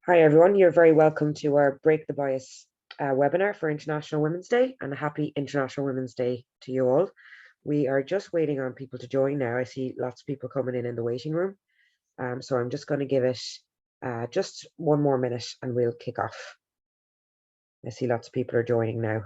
Hi everyone, you're very welcome to our Break the Bias webinar for International Women's Day, and a happy International Women's Day to you all. We are just waiting on people to join now. I see lots of people coming in the waiting room. So I'm just going to give it just one more minute and we'll kick off. I see lots of people are joining now.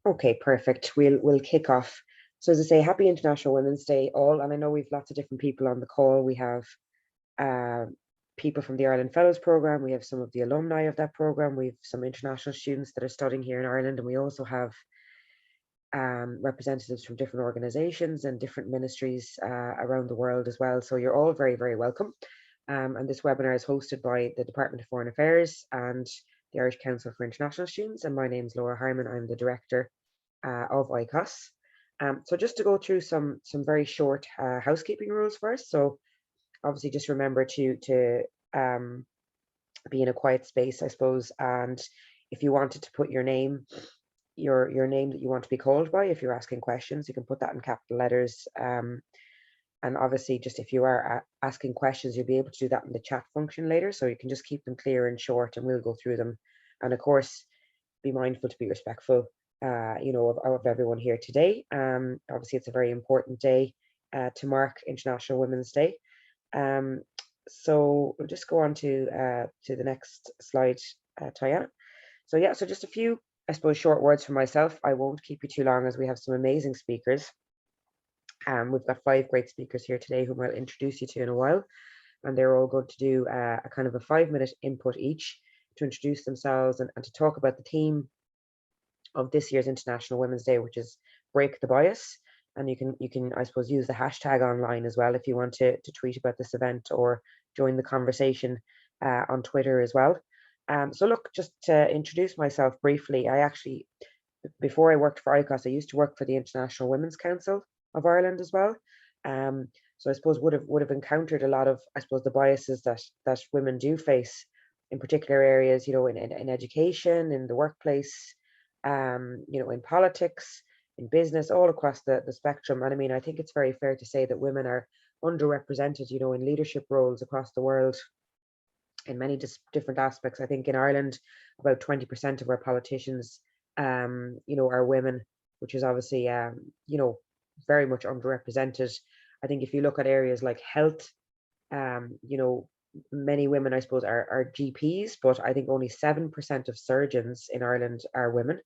Okay, perfect. We'll kick off. So as I say, happy International Women's Day all, and I know we've lots of different people on the call. We have people from the Ireland Fellows program. We have some of the alumni of that program. We have some international students that are studying here in Ireland, and we also have representatives from different organizations and different ministries around the world as well. So you're all very, very welcome. And this webinar is hosted by the Department of Foreign Affairs and the Irish Council for International Students. And my name is Laura Harmon. I'm the director of ICOS. So just to go through some very short housekeeping rules first. So obviously just remember to be in a quiet space, I suppose. And if you wanted to put your name, your name that you want to be called by, if you're asking questions, you can put that in capital letters. And obviously, just if you are asking questions, you'll be able to do that in the chat function later. So you can just keep them clear and short, and we'll go through them. And of course, be mindful to be respectful, of everyone here today. Obviously, it's a very important day to mark International Women's Day. So we'll just go on to the next slide, Tayana. So yeah, so just a few, I suppose, short words from myself. I won't keep you too long as we have some amazing speakers. We've got 5 great speakers here today whom I'll introduce you to in a while, and they're all going to do a kind of a 5-minute input each to introduce themselves and to talk about the theme of this year's International Women's Day, which is Break the Bias. And you can I suppose use the hashtag online as well if you want to tweet about this event or join the conversation on Twitter as well. So look, just to introduce myself briefly, I actually, before I worked for ICOS, I used to work for the International Women's Council of Ireland as well. So I suppose would have encountered a lot of, I suppose, the biases that women do face in particular areas, in education, in the workplace, in politics, in business, all across the spectrum. And I mean, I think it's very fair to say that women are underrepresented, in leadership roles across the world in many different aspects. I think in Ireland, about 20% of our politicians, are women, which is obviously, very much underrepresented. I think if you look at areas like health, many women, I suppose, are GPs, but I think only 7% of surgeons in Ireland are women.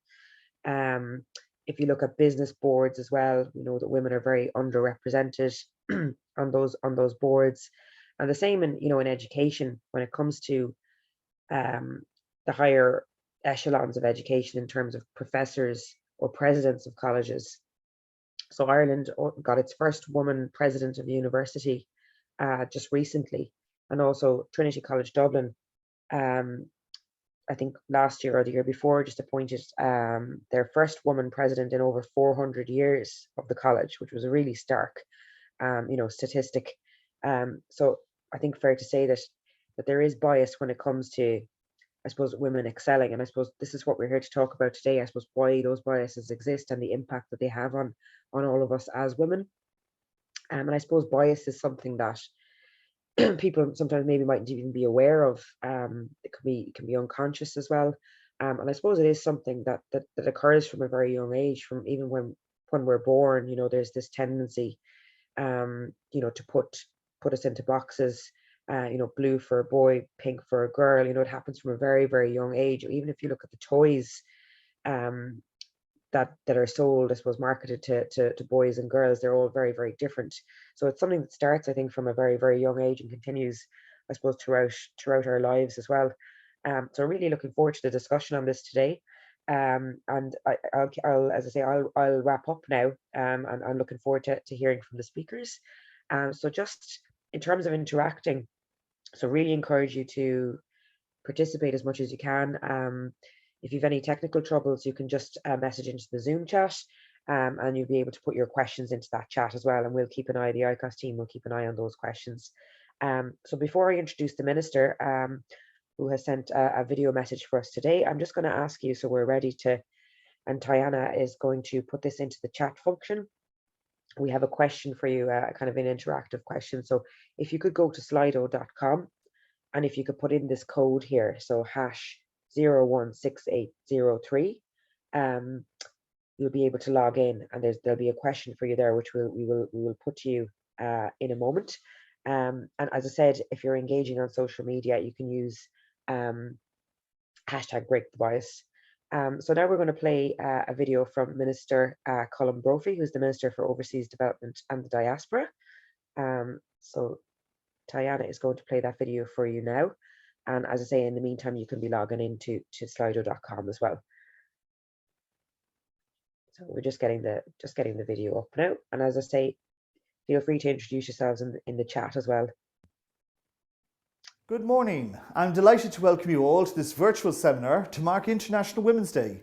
If you look at business boards as well, we know that women are very underrepresented on those boards. And the same in education when it comes to the higher echelons of education in terms of professors or presidents of colleges. So Ireland got its first woman president of university just recently, and also Trinity College Dublin, I think last year or the year before, just appointed their first woman president in over 400 years of the college, which was a really stark, statistic. So I think fair to say that there is bias when it comes to, I suppose, women excelling. And I suppose this is what we're here to talk about today. I suppose why those biases exist and the impact that they have on all of us as women. And I suppose bias is something that people sometimes maybe mightn't even be aware of. It can be unconscious as well. And I suppose it is something that occurs from a very young age, from even when we're born. There's this tendency, to put us into boxes. Blue for a boy, pink for a girl. It happens from a very, very young age. Even if you look at the toys that are sold, I suppose, marketed to boys and girls, they're all very, very different. So it's something that starts, I think, from a very, very young age and continues, I suppose, throughout our lives as well. So really looking forward to the discussion on this today. And I'll, as I say, I'll wrap up now. And I'm looking forward to hearing from the speakers. So just in terms of interacting, so really encourage you to participate as much as you can. If you have any technical troubles, you can just message into the Zoom chat. and you'll be able to put your questions into that chat as well, and we'll keep an eye, the ICOS team will keep an eye on those questions. So before I introduce the Minister, who has sent a video message for us today, I'm just going to ask you, so we're ready to, and Tiana is going to put this into the chat function. We have a question for you, kind of an interactive question. So if you could go to slido.com, and if you could put in this code here, so hash 016803, you'll be able to log in, and there'll be a question for you there, which we will put to you in a moment. And as I said, if you're engaging on social media, you can use hashtag break the bias. So now we're going to play a video from Minister Colm Brophy, who's the Minister for Overseas Development and the Diaspora. So Tiana is going to play that video for you now. And as I say, in the meantime, you can be logging into slido.com as well. So we're just getting the video up now. And as I say, feel free to introduce yourselves in the chat as well. Good morning. I'm delighted to welcome you all to this virtual seminar to mark International Women's Day.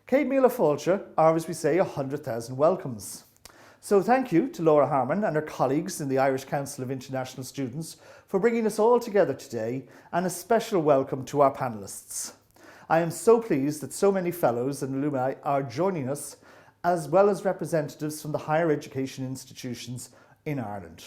Céad Míle Fáilte, or as we say, 100,000 welcomes. So thank you to Laura Harmon and her colleagues in the Irish Council of International Students for bringing us all together today, and a special welcome to our panellists. I am so pleased that so many fellows and alumni are joining us, as well as representatives from the higher education institutions in Ireland.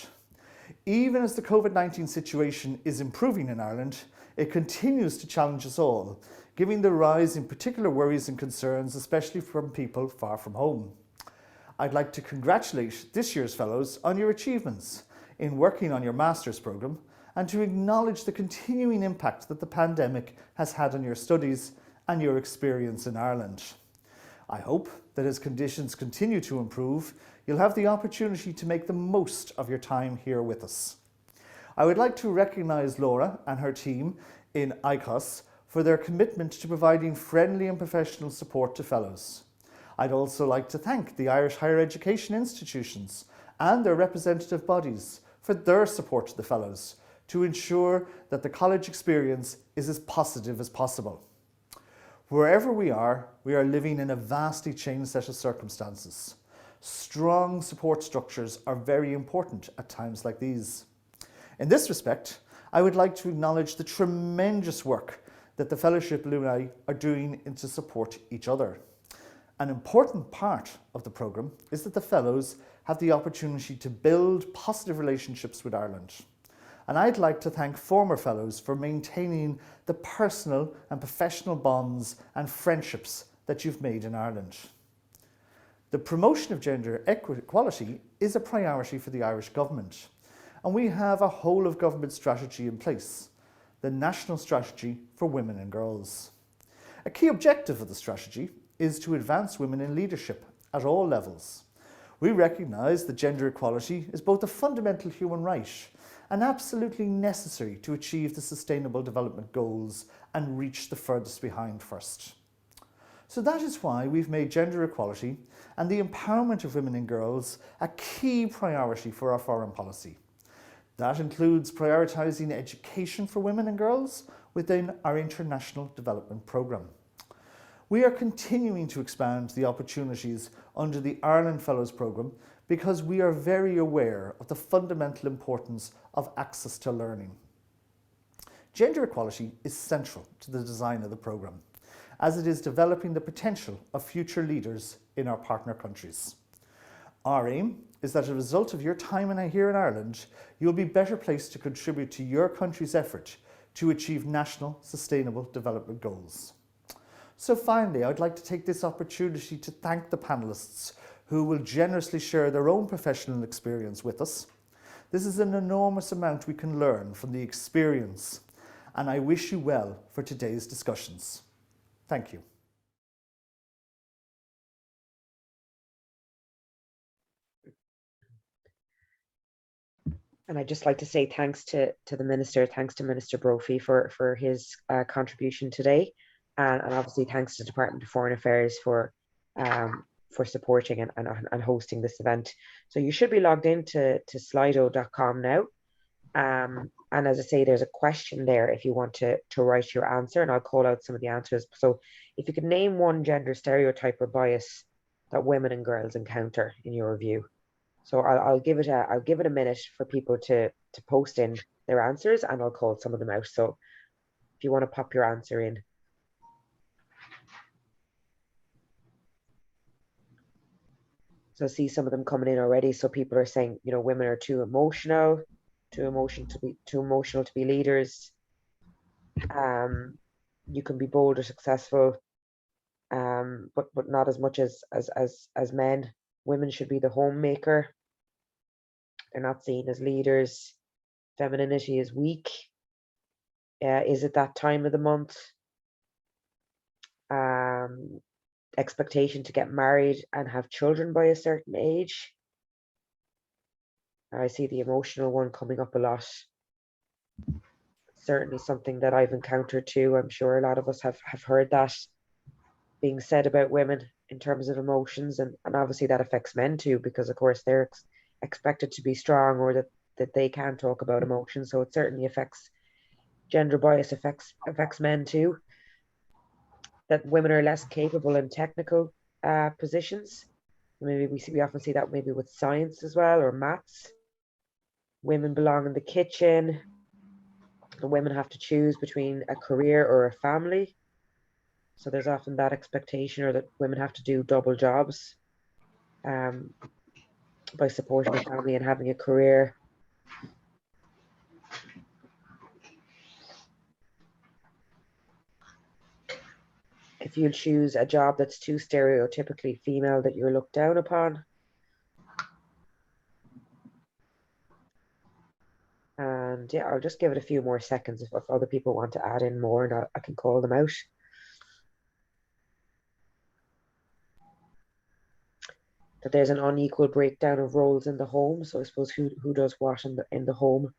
Even as the COVID-19 situation is improving in Ireland, it continues to challenge us all, giving the rise in particular worries and concerns, especially from people far from home. I'd like to congratulate this year's fellows on your achievements in working on your master's programme, and to acknowledge the continuing impact that the pandemic has had on your studies and your experience in Ireland. I hope that as conditions continue to improve, you'll have the opportunity to make the most of your time here with us. I would like to recognise Laura and her team in ICOS for their commitment to providing friendly and professional support to fellows. I'd also like to thank the Irish higher education institutions and their representative bodies for their support to the fellows to ensure that the college experience is as positive as possible. Wherever we are living in a vastly changed set of circumstances. Strong support structures are very important at times like these. In this respect, I would like to acknowledge the tremendous work that the fellowship alumni are doing to support each other. An important part of the programme is that the fellows have the opportunity to build positive relationships with Ireland. And I'd like to thank former fellows for maintaining the personal and professional bonds and friendships that you've made in Ireland. The promotion of gender equality is a priority for the Irish government, and we have a whole of government strategy in place, the National Strategy for Women and Girls. A key objective of the strategy is to advance women in leadership at all levels. We recognise that gender equality is both a fundamental human right and absolutely necessary to achieve the Sustainable Development Goals and reach the furthest behind first. So that is why we've made gender equality and the empowerment of women and girls a key priority for our foreign policy. That includes prioritising education for women and girls within our International Development Programme. We are continuing to expand the opportunities under the Ireland Fellows Programme because we are very aware of the fundamental importance of access to learning. Gender equality is central to the design of the programme, as it is developing the potential of future leaders in our partner countries. Our aim is that as a result of your time here in Ireland, you'll be better placed to contribute to your country's effort to achieve national sustainable development goals. So finally, I'd like to take this opportunity to thank the panellists who will generously share their own professional experience with us. This is an enormous amount we can learn from the experience, and I wish you well for today's discussions. Thank you. And I'd just like to say thanks to the Minister, thanks to Minister Brophy for his contribution today. And obviously thanks to the Department of Foreign Affairs for supporting and hosting this event. So you should be logged into slido.com now. And as I say, there's a question there if you want to write your answer, and I'll call out some of the answers. So if you could name one gender stereotype or bias that women and girls encounter in your view? So I'll give it a minute for people to post in their answers, and I'll call some of them out. So if you want to pop your answer in. So I see some of them coming in already. So people are saying, women are too emotional to be leaders. You can be bold or successful, but not as much as men. Women should be the homemaker. They're not seen as leaders. Femininity is weak. Is it that time of the month? Expectation to get married and have children by a certain age. I see the emotional one coming up a lot. Certainly something that I've encountered too. I'm sure a lot of us have heard that being said about women in terms of emotions, and obviously that affects men too, because of course they're expected to be strong, or that they can talk about emotions. So it certainly affects gender bias affects men too. That women are less capable in technical positions. Maybe we often see that maybe with science as well, or maths. Women belong in the kitchen. The women have to choose between a career or a family. So there's often that expectation, or that women have to do double jobs by supporting a family and having a career. If you choose a job that's too stereotypically female, that you're looked down upon. And yeah, I'll just give it a few more seconds if other people want to add in more, and I can call them out. That there's an unequal breakdown of roles in the home. So I suppose who does what in the home.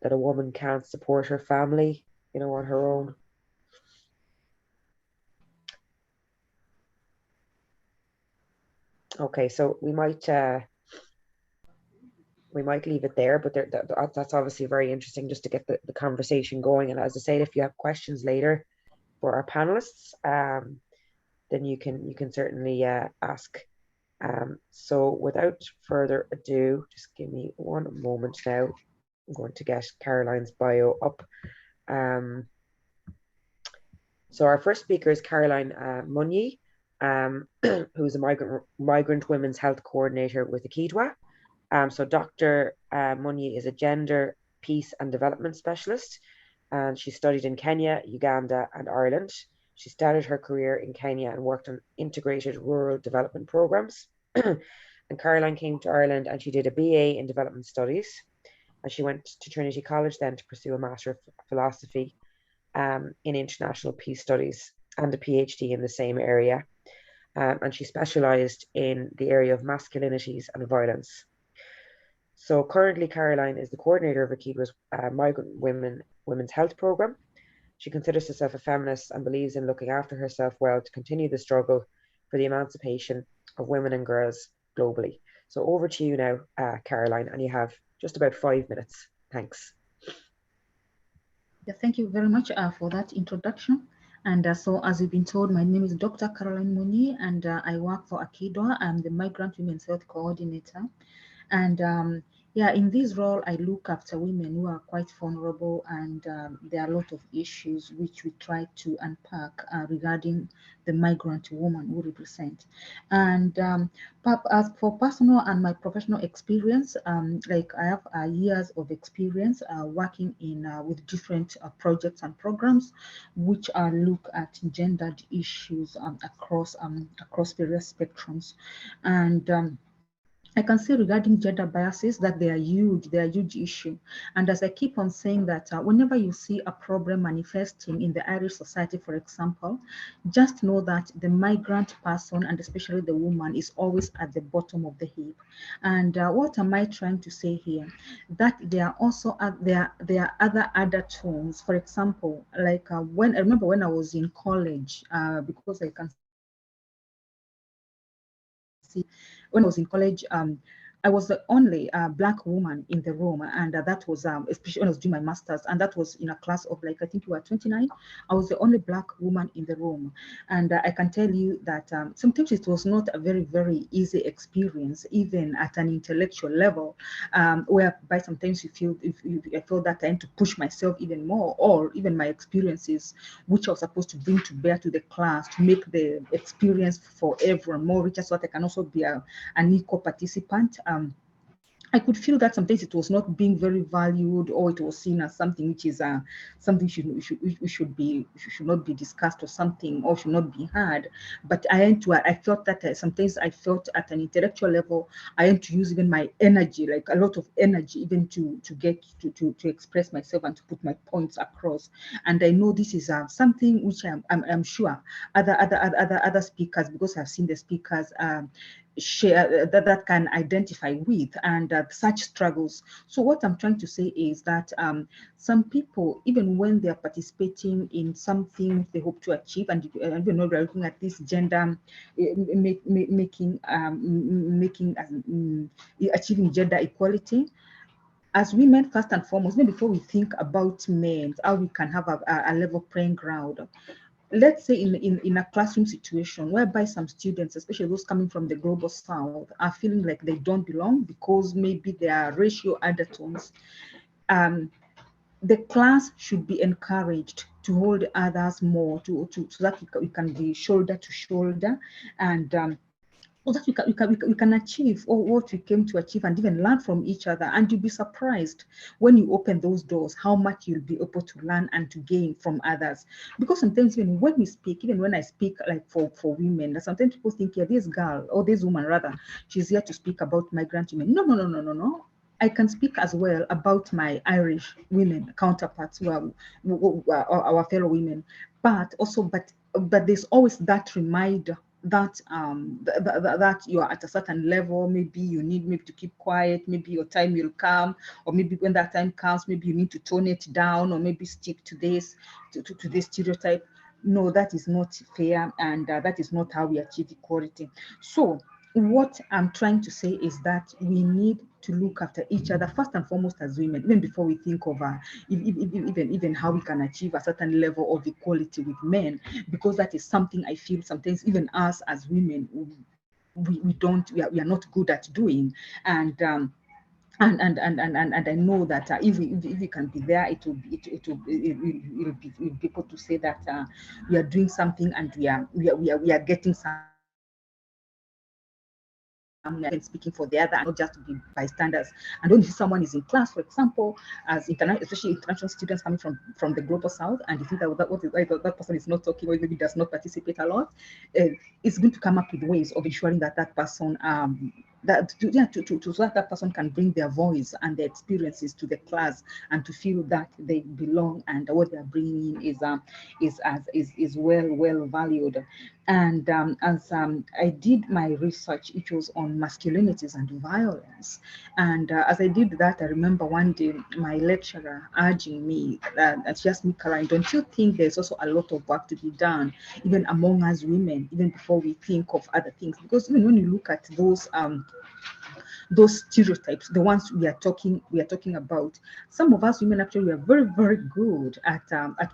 That a woman can't support her family, on her own. Okay, so we might leave it there, but that's obviously very interesting, just to get the conversation going. And as I say, if you have questions later for our panelists, then you can certainly ask. So without further ado, just give me one moment now. I'm going to get Caroline's bio up. So our first speaker is Caroline Munye, who's a migrant women's health coordinator with Akidwa. So Dr. Munye is a gender, peace and development specialist, and she studied in Kenya, Uganda and Ireland. She started her career in Kenya and worked on integrated rural development programs. And Caroline came to Ireland and she did a BA in development studies. And she went to Trinity College then to pursue a Master of Philosophy in international peace studies, and a PhD in the same area. And she specialised in the area of masculinities and violence. So currently, Caroline is the coordinator of Akidwa's migrant women's health programme. She considers herself a feminist and believes in looking after herself well to continue the struggle for the emancipation of women and girls globally. So over to you now, Caroline, and you have just about 5 minutes. Thanks. Yeah, thank you very much for that introduction. And so, as you've been told, my name is Dr. Caroline Munye, and I work for Akidwa. I'm the Migrant Women's Health Coordinator. And yeah, in this role, I look after women who are quite vulnerable, and there are a lot of issues which we try to unpack regarding the migrant woman we represent. And as for personal and my professional experience, like I have years of experience working in with different projects and programs which look at gendered issues across various spectrums. And I can say regarding gender biases that they are a huge issue. And as I keep on saying that whenever you see a problem manifesting in the Irish society, for example, just know that the migrant person, and especially the woman, is always at the bottom of the heap. And what am I trying to say here? That there are also there are other tones. For example, like when I remember when I was in college, because I can see when I was in college, I was the only Black woman in the room, and that was especially when I was doing my master's, and that was in a class of like, I think we were 29. I was the only Black woman in the room, and I can tell you that sometimes it was not a very, very easy experience, even at an intellectual level, whereby sometimes you feel, I feel that I need to push myself even more, or even my experiences, which I was supposed to bring to bear to the class to make the experience for everyone more richer, so that I can also be an equal participant. I could feel that sometimes it was not being very valued, or it was seen as something which is something should not be discussed, or something, or should not be heard. But I felt that sometimes I felt at an intellectual level I had to use even my energy, like a lot of energy, even to express myself and to put my points across. And I know this is something which I'm sure other speakers, because I've seen the speakers share that can identify with, and such struggles. So what I'm trying to say is that some people, even when they're participating in something they hope to achieve, and you know, they're looking at this gender achieving gender equality, as women, first and foremost, even before we think about men, how we can have a level playing ground. Let's say in a classroom situation whereby some students, especially those coming from the global south, are feeling like they don't belong because maybe they are racial undertones, the class should be encouraged to hold others more, so that we can be shoulder to shoulder, and so that we can achieve all what we came to achieve, and even learn from each other. And you'll be surprised when you open those doors, how much you'll be able to learn and to gain from others. Because sometimes even when we speak, even when I speak like for women, sometimes people think, yeah, this girl, or this woman rather, she's here to speak about migrant women. No, no, no, no, no, no. I can speak as well about my Irish women counterparts, who are our fellow women, but also, but there's always that reminder that that you are at a certain level. Maybe you need maybe to keep quiet, maybe your time will come, or maybe when that time comes, maybe you need to tone it down, or maybe stick to this to this stereotype. No, that is not fair, and that is not how we achieve equality. So what I'm trying to say is that we need to look after each other first and foremost as women, even before we think of even how we can achieve a certain level of equality with men, because that is something I feel sometimes even us as women, we are not good at doing. And and I know that if we can be there, it'll be able to say that we are doing something, and we are getting somewhere, even speaking for the other, and not just to be bystanders. And when you see someone is in class, for example, as especially international students coming from the global south, and you think that person is not talking, or maybe does not participate a lot, it's going to come up with ways of ensuring that that person so that person can bring their voice and their experiences to the class, and to feel that they belong, and what they're bringing in is well valued. And as I did my research, it was on masculinities and violence. And as I did that, I remember one day my lecturer urging me that she asked me, Caroline, don't you think there's also a lot of work to be done, even among us women, even before we think of other things? Because even when you look at those stereotypes, the ones we are talking about, some of us women actually are very, very good at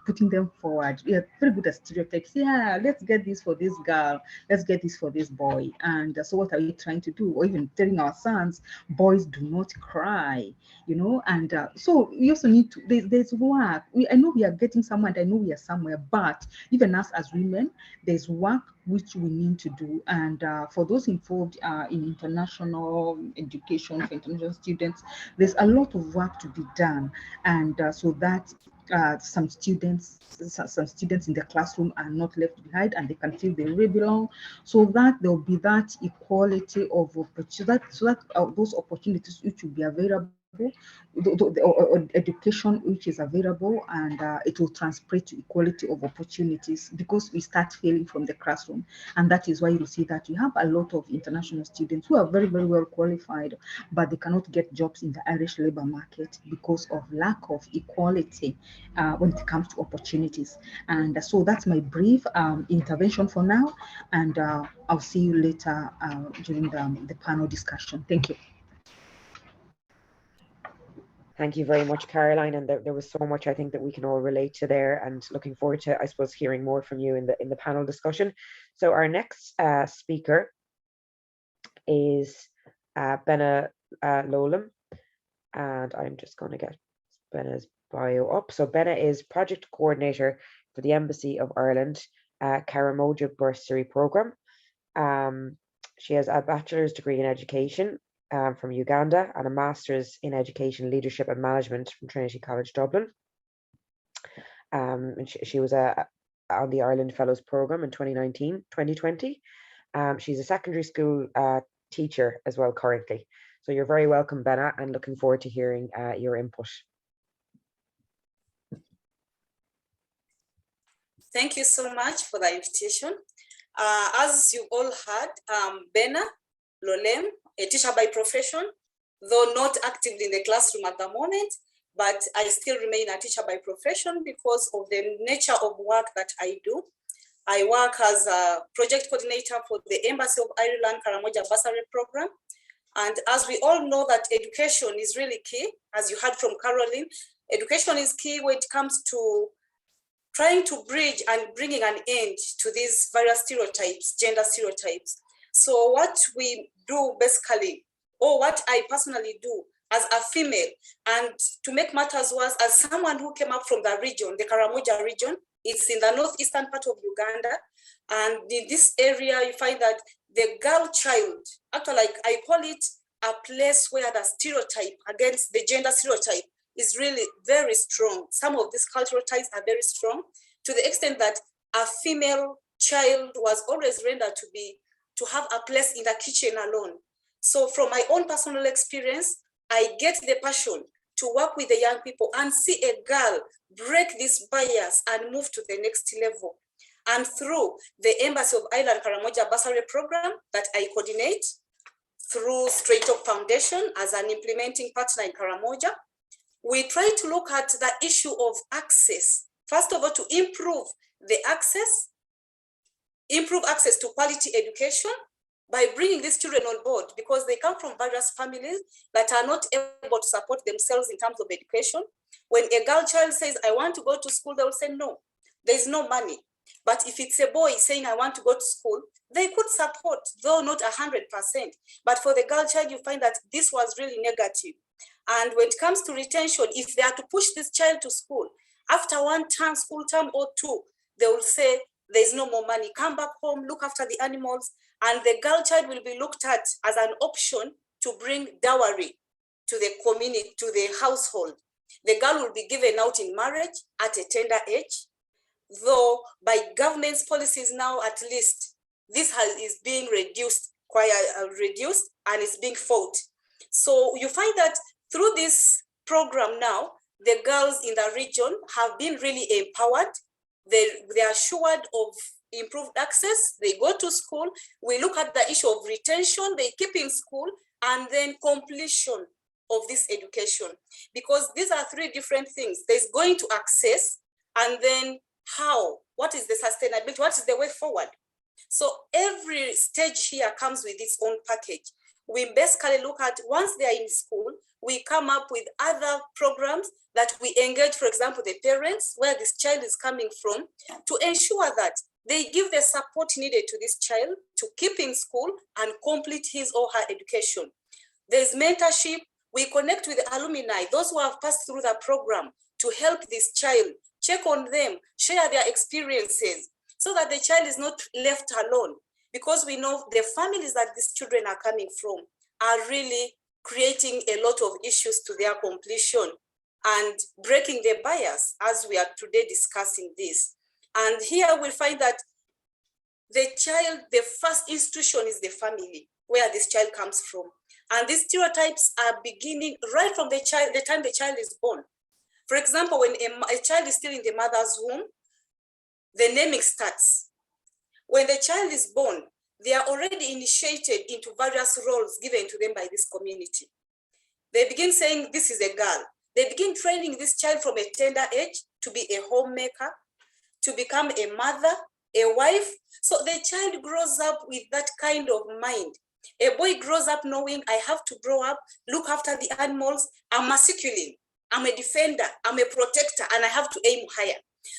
putting them forward. We are very good at stereotypes. Yeah, let's get this for this girl, let's get this for this boy. And so what are we trying to do? Or even telling our sons, boys do not cry, and so we also need to, there's work. I know we are getting somewhere, and I know we are somewhere, but even us as women, there's work which we need to do. And for those involved in international education, for international students, there's a lot of work to be done. And so that some students in the classroom are not left behind, and they can feel they really belong, so that there will be that equality of opportunity, so that those opportunities which will be available, or education which is available, and it will translate to equality of opportunities, because we start failing from the classroom. And that is why you see that you have a lot of international students who are very, very well qualified, but they cannot get jobs in the Irish labor market because of lack of equality when it comes to opportunities. And so that's my brief intervention for now, and I'll see you later during the panel discussion. Thank you. Thank you very much, Caroline. And there was so much I think that we can all relate to there, and looking forward to, I suppose, hearing more from you in the panel discussion. So our next speaker is Benna Lowlam, and I'm just going to get Benna's bio up. So Benna is project coordinator for the Embassy of Ireland Karamoja Bursary Programme. She has a bachelor's degree in education from Uganda and a master's in education, leadership and management from Trinity College Dublin. And she was on the Ireland Fellows Programme in 2020. She's a secondary school teacher as well currently. So you're very welcome, Benna, and looking forward to hearing your input. Thank you so much for the invitation. As you all heard, Benna Lowlam, a teacher by profession, though not actively in the classroom at the moment, but I still remain a teacher by profession because of the nature of work that I do. I work as a project coordinator for the Embassy of Ireland Karamoja Bursary Programme. And as we all know that education is really key, as you heard from Caroline, education is key when it comes to trying to bridge and bringing an end to these various stereotypes, gender stereotypes. So what we do basically, or what I personally do as a female, and to make matters worse, as someone who came up from the region, the Karamoja region, it's in the northeastern part of Uganda. And in this area, you find that the girl child, actually, like I call it a place where the stereotype against the gender stereotype is really very strong. Some of these cultural ties are very strong to the extent that a female child was always rendered to have a place in the kitchen alone. So from my own personal experience, I get the passion to work with the young people and see a girl break this bias and move to the next level. And through the Embassy of Ireland Karamoja Bursary Programme that I coordinate, through Straight Up Foundation as an implementing partner in Karamoja, we try to look at the issue of access. First of all, to improve access to quality education by bringing these children on board, because they come from various families that are not able to support themselves in terms of education. When a girl child says, I want to go to school, they will say, no, there's no money. But if it's a boy saying, I want to go to school, they could support, though not 100%. But for the girl child, you find that this was really negative. And when it comes to retention, if they are to push this child to school, after one term, school term or two, they will say, there's no more money, come back home, look after the animals. And the girl child will be looked at as an option to bring dowry to the community, to the household. The girl will be given out in marriage at a tender age, though by government's policies now, at least, this is being reduced and it's being fought. So you find that through this program now, the girls in the region have been really empowered. They are assured of improved access. They go to school. We look at the issue of retention. They keep in school, and then completion of this education. Because these are three different things. There's going to access, and then how? What is the sustainability? What is the way forward? So every stage here comes with its own package. We basically look at, once they are in school, we come up with other programs that we engage, for example, the parents, where this child is coming from, to ensure that they give the support needed to this child to keep in school and complete his or her education. There's mentorship. We connect with the alumni, those who have passed through the program, to help this child, check on them, share their experiences, so that the child is not left alone. Because we know the families that these children are coming from are really creating a lot of issues to their completion and breaking the bias, as we are today discussing this. And here we find that the child, the first institution is the family, where this child comes from. And these stereotypes are beginning right from the time the child is born. For example, when a child is still in the mother's womb, the naming starts. When the child is born, they are already initiated into various roles given to them by this community. They begin saying, this is a girl. They begin training this child from a tender age to be a homemaker, to become a mother, a wife. So the child grows up with that kind of mind. A boy grows up knowing, I have to grow up, look after the animals, I'm masculine. I'm a defender, I'm a protector, and I have to aim higher.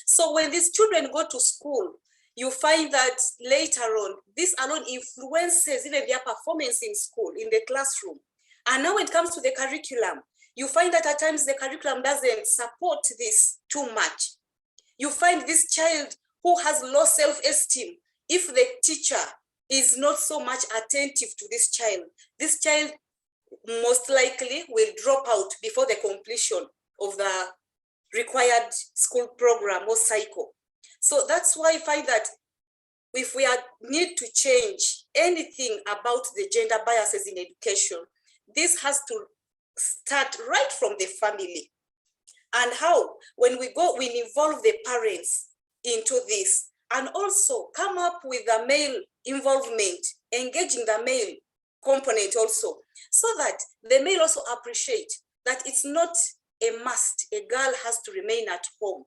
So when these children go to school, you find that later on, this alone influences even their performance in school, in the classroom. And now when it comes to the curriculum, you find that at times the curriculum doesn't support this too much. You find this child who has low self-esteem, if the teacher is not so much attentive to this child most likely will drop out before the completion of the required school program or cycle. So that's why I find that if we need to change anything about the gender biases in education, this has to start right from the family. And how? When we involve the parents into this, and also come up with the male involvement, engaging the male component also, so that the male also appreciate that it's not a must. A girl has to remain at home.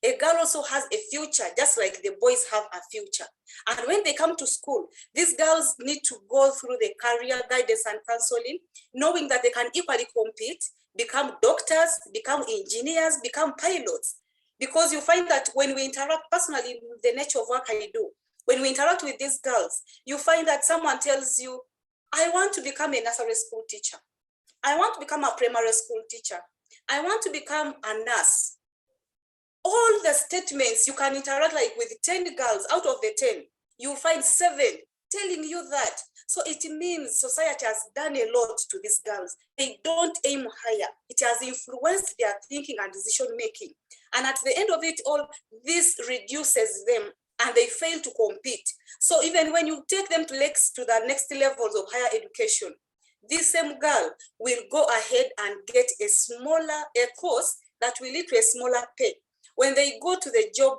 A girl also has a future, just like the boys have a future. And when they come to school, these girls need to go through the career guidance and counseling, knowing that they can equally compete, become doctors, become engineers, become pilots. Because you find that when we interact personally, the nature of work I do, when we interact with these girls, you find that someone tells you, I want to become a nursery school teacher. I want to become a primary school teacher. I want to become a nurse. All the statements, you can interact like with 10 girls out of the 10, you find 7 telling you that. So it means society has done a lot to these girls. They don't aim higher. It has influenced their thinking and decision making. And at the end of it all, this reduces them and they fail to compete. So even when you take them to the next levels of higher education, this same girl will go ahead and get a course that will lead to a smaller pay. When they go to the job,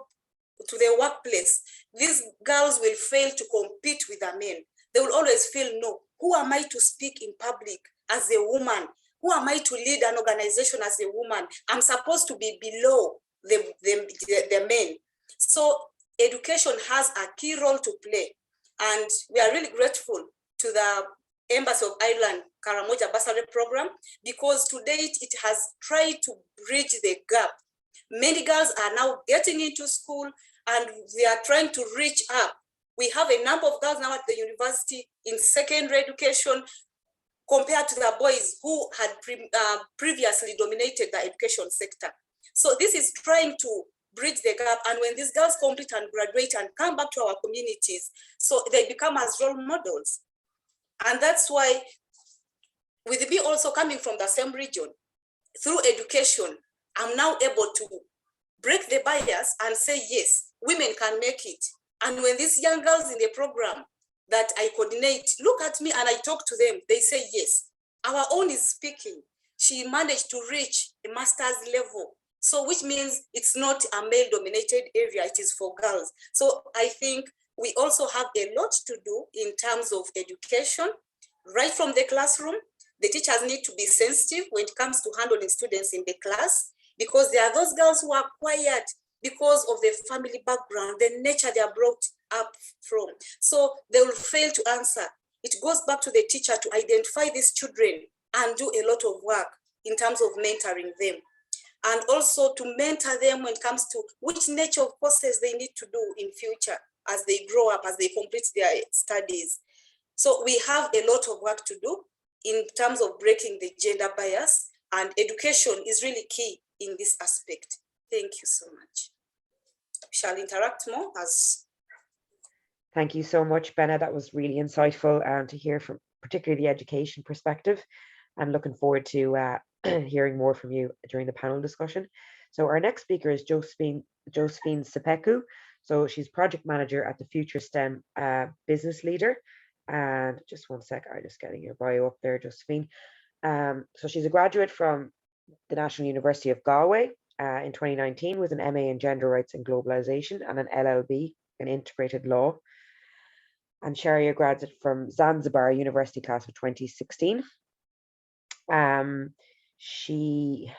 to the workplace, these girls will fail to compete with the men. They will always feel, no, who am I to speak in public as a woman? Who am I to lead an organization as a woman? I'm supposed to be below the men. So education has a key role to play. And we are really grateful to the Embassy of Ireland Karamoja Bursary Program, because to date it has tried to bridge the gap. Many girls are now getting into school and they are trying to reach up. We have a number of girls now at the university in secondary education compared to the boys who had previously dominated the education sector. So this is trying to bridge the gap. And when these girls complete and graduate and come back to our communities, so they become as role models. And that's why, with me also coming from the same region, through education, I'm now able to break the bias and say, yes, women can make it. And when these young girls in the program that I coordinate look at me and I talk to them, they say, yes, our own is speaking. She managed to reach a master's level. So which means it's not a male dominated area, it is for girls. So I think we also have a lot to do in terms of education, right from the classroom. The teachers need to be sensitive when it comes to handling students in the class, because there are those girls who are quiet because of the family background, the nature they are brought up from. So they will fail to answer. It goes back to the teacher to identify these children and do a lot of work in terms of mentoring them. And also to mentor them when it comes to which nature of courses they need to do in future as they grow up, as they complete their studies. So we have a lot of work to do in terms of breaking the gender bias, and education is really key in this aspect. Thank you so much. Shall interact more as. Thank you so much, Benna. That was really insightful to hear from particularly the education perspective. I'm looking forward to hearing more from you during the panel discussion. So our next speaker is Josephine Sepeku. So she's project manager at the Future STEM business leader. And just one sec, I'm just getting your bio up there, Josephine. So she's a graduate from the National University of Galway in 2019 with an MA in Gender Rights and Globalization and an LLB in Integrated Law. And Sharia graduate from Zanzibar University class of 2016. She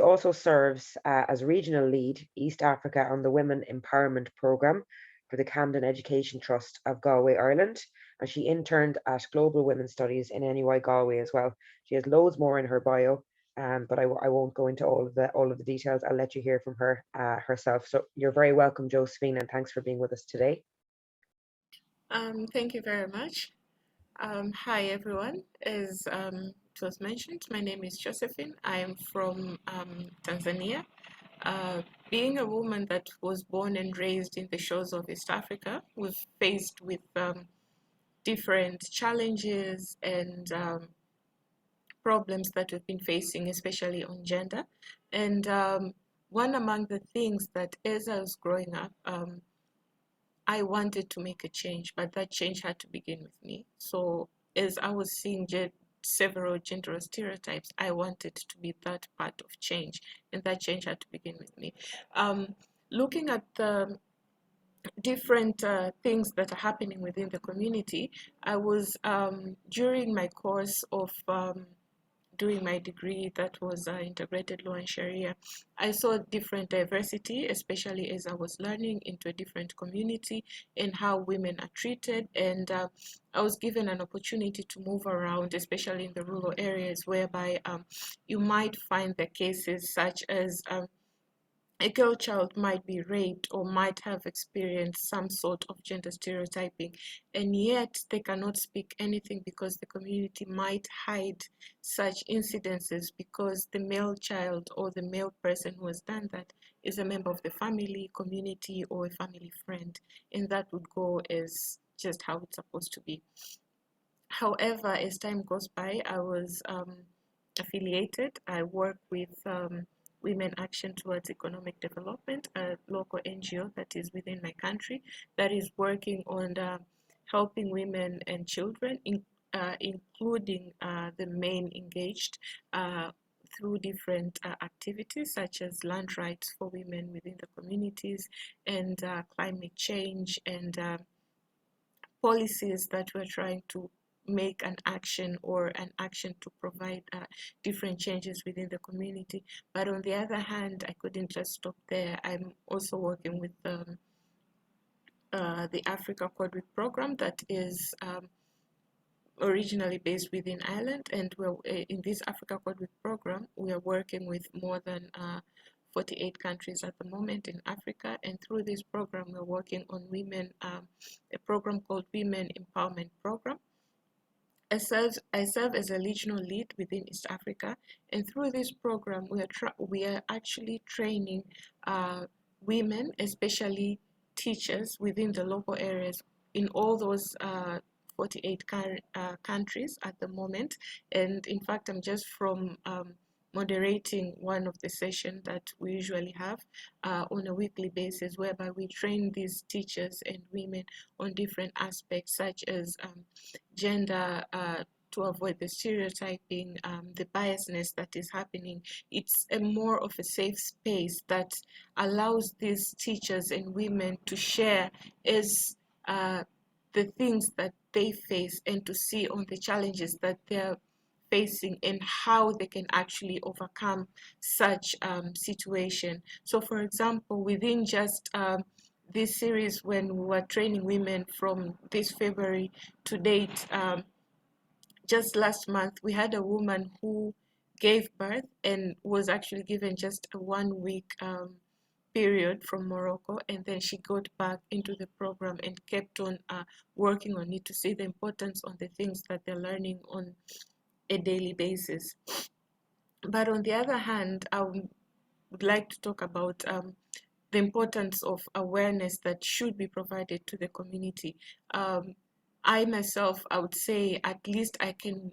also serves as regional lead East Africa on the Women Empowerment Programme for the Camden Education Trust of Galway, Ireland, and she interned at Global Women's Studies in NUI Galway as well. She has loads more in her bio, but I won't go into all of the details. I'll let you hear from her herself. So you're very welcome, Josephine, and thanks for being with us today. Thank you very much. Hi, everyone. As it was mentioned, my name is Josephine. I am from Tanzania. Being a woman that was born and raised in the shores of East Africa, we've faced with different challenges and problems that we've been facing, especially on gender. And one among the things that as I was growing up, I wanted to make a change, but that change had to begin with me. So as I was seeing several gender stereotypes, I wanted to be that part of change, and that change had to begin with me. Looking at the different things that are happening within the community, I was during my course of doing my degree that was integrated law and Sharia, I saw different diversity, especially as I was learning into a different community and how women are treated. And I was given an opportunity to move around, especially in the rural areas, whereby you might find the cases such as a girl child might be raped or might have experienced some sort of gender stereotyping, and yet they cannot speak anything because the community might hide such incidences because the male child or the male person who has done that is a member of the family, community, or a family friend, and that would go as just how it's supposed to be. However, as time goes by, I was affiliated. I work with Women Action Towards Economic Development, a local NGO that is within my country that is working on helping women and children, including the men engaged through different activities such as land rights for women within the communities and climate change and policies that we're trying to make an action to provide different changes within the community. But on the other hand, I couldn't just stop there. I'm also working with the Africa Code program that is originally based within Ireland, and we're in this Africa Code program, we are working with more than 48 countries at the moment in Africa, and through this program we're working on women, a program called Women Empowerment Program. I serve as a regional lead within East Africa, and through this program we are actually training women, especially teachers within the local areas in all those 48 countries at the moment. And in fact, I'm just from moderating one of the sessions that we usually have on a weekly basis, whereby we train these teachers and women on different aspects such as gender, to avoid the stereotyping, the biasness that is happening. It's a more of a safe space that allows these teachers and women to share as the things that they face and to see on the challenges that they're facing and how they can actually overcome such situation. So for example, within just this series, when we were training women from this February to date, just last month we had a woman who gave birth and was actually given just a 1 week period from Morocco, and then she got back into the program and kept on working on it to see the importance on the things that they're learning on a daily basis. But on the other hand, I would like to talk about the importance of awareness that should be provided to the community. I myself, I would say at least I can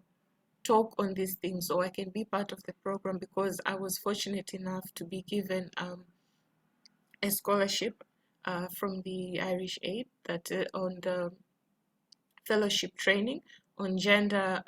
talk on these things, or I can be part of the program because I was fortunate enough to be given a scholarship from the Irish Aid that on the fellowship training on gender,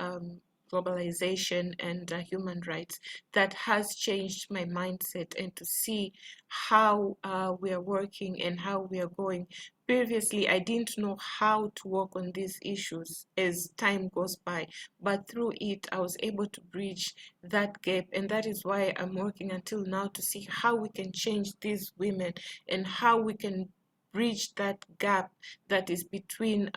globalization, and human rights that has changed my mindset, and to see how we are working and how we are going. Previously, I didn't know how to work on these issues as time goes by, but through it, I was able to bridge that gap, and that is why I'm working until now to see how we can change these women and how we can bridge that gap that is between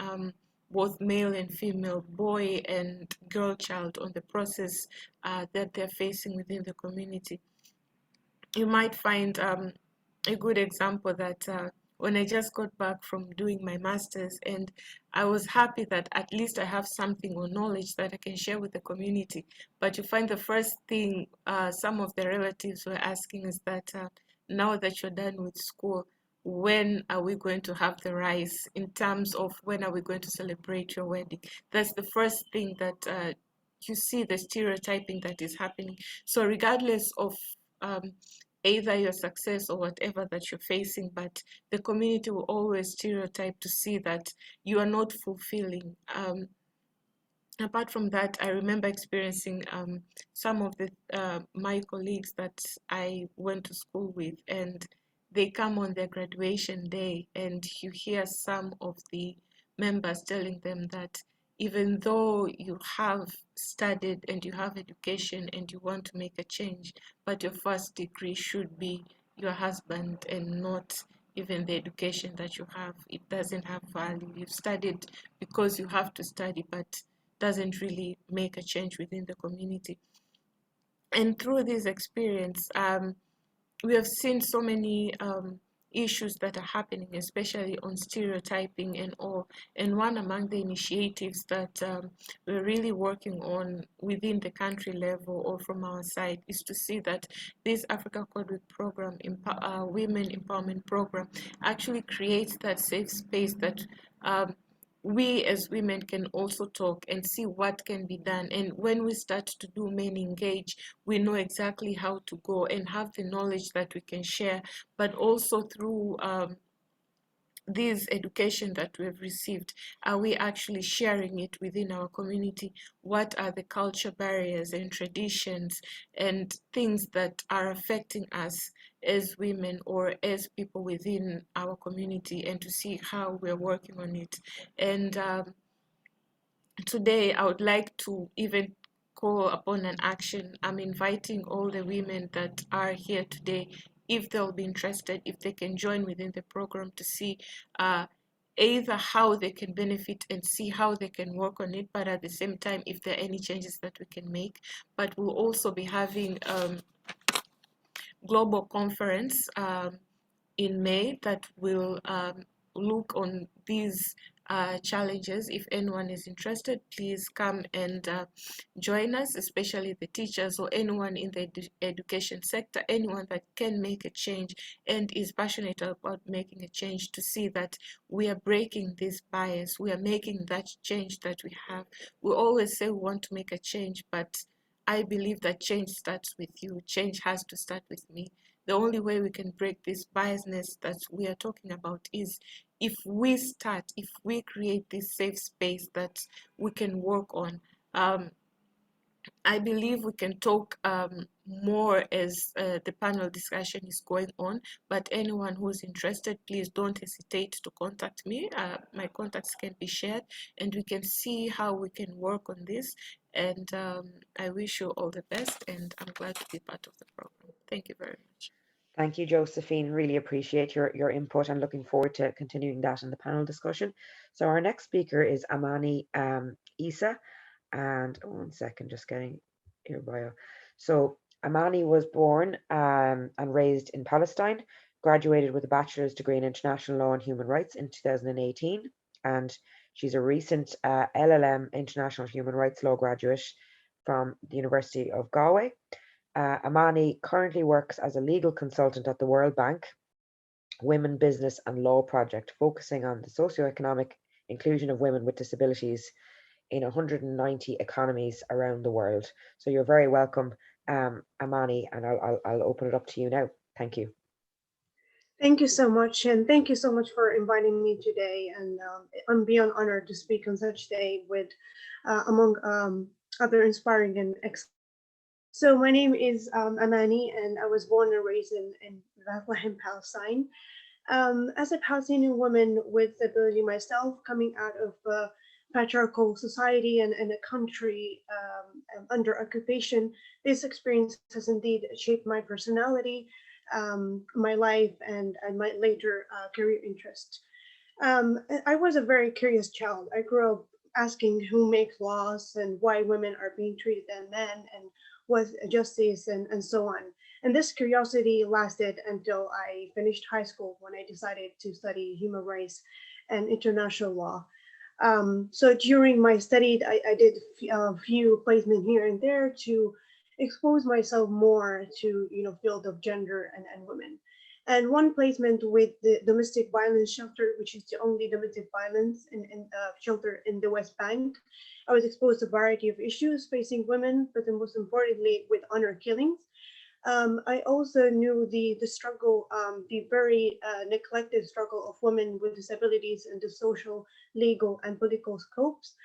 both male and female, boy and girl child, on the process that they're facing within the community. You might find a good example that when I just got back from doing my master's, and I was happy that at least I have something or knowledge that I can share with the community. But you find the first thing some of the relatives were asking is that now that you're done with school, when are we going to have the rice, in terms of when are we going to celebrate your wedding? That's the first thing that you see, the stereotyping that is happening. So regardless of either your success or whatever that you're facing, but the community will always stereotype to see that you are not fulfilling. Apart from that, I remember experiencing some of the my colleagues that I went to school with, and they come on their graduation day, and you hear some of the members telling them that even though you have studied and you have education and you want to make a change, but your first degree should be your husband and not even the education that you have. It doesn't have value. You've studied because you have to study, but doesn't really make a change within the community. And through this experience, we have seen so many issues that are happening, especially on stereotyping and all. And one among the initiatives that we're really working on within the country level or from our side is to see that this Africa Code Week program, Women Empowerment Program, actually creates that safe space that we as women can also talk and see what can be done. And when we start to do men engage, we know exactly how to go and have the knowledge that we can share, but also through this education that we've received, are we actually sharing it within our community? What are the culture barriers and traditions and things that are affecting us as women or as people within our community, and to see how we're working on it? And today I would like to even call upon an action. I'm inviting all the women that are here today, if they'll be interested, if they can join within the program, to see either how they can benefit and see how they can work on it, but at the same time, if there are any changes that we can make. But we'll also be having global conference in May that will look on these challenges. If anyone is interested, please come and join us, especially the teachers or anyone in the education sector, anyone that can make a change and is passionate about making a change, to see that we are breaking this bias, we are making that change that we have. We always say we want to make a change, but I believe that change starts with you. Change has to start with me. The only way we can break this biasness that we are talking about is if we start, if we create this safe space that we can work on. I believe we can talk more as the panel discussion is going on, but anyone who's interested, please don't hesitate to contact me. My contacts can be shared and we can see how we can work on this. And I wish you all the best, and I'm glad to be part of the program. Thank you very much. Thank you, Josephine. Really appreciate your input and looking forward to continuing that in the panel discussion. So our next speaker is Amani Isa. And 1 second, just getting your bio. So Amani was born and raised in Palestine, graduated with a bachelor's degree in international law and human rights in 2018. And she's a recent LLM international human rights law graduate from the University of Galway. Amani currently works as a legal consultant at the World Bank Women, Business and Law Project, focusing on the socioeconomic inclusion of women with disabilities in 190 economies around the world. So you're very welcome, Amani, and I'll open it up to you now. Thank you. Thank you so much, and thank you so much for inviting me today. And I'm beyond honored to speak on such day with among other inspiring and excellent. So my name is Amani, and I was born and raised in Bethlehem, Palestine. As a Palestinian woman with disability myself, coming out of a patriarchal society and a country under occupation, this experience has indeed shaped my personality, my life, and my later career interest. I was a very curious child. I grew up asking who makes laws and why women are being treated than men and what justice and so on. And this curiosity lasted until I finished high school when I decided to study human rights and international law. So during my study, I did a few placements here and there to expose myself more to field of gender and women. And one placement with the domestic violence shelter, which is the only domestic violence in shelter in the West Bank. I was exposed to a variety of issues facing women, but then most importantly with honor killings. I also knew the struggle, the very neglected struggle of women with disabilities in the social, legal, and political scopes,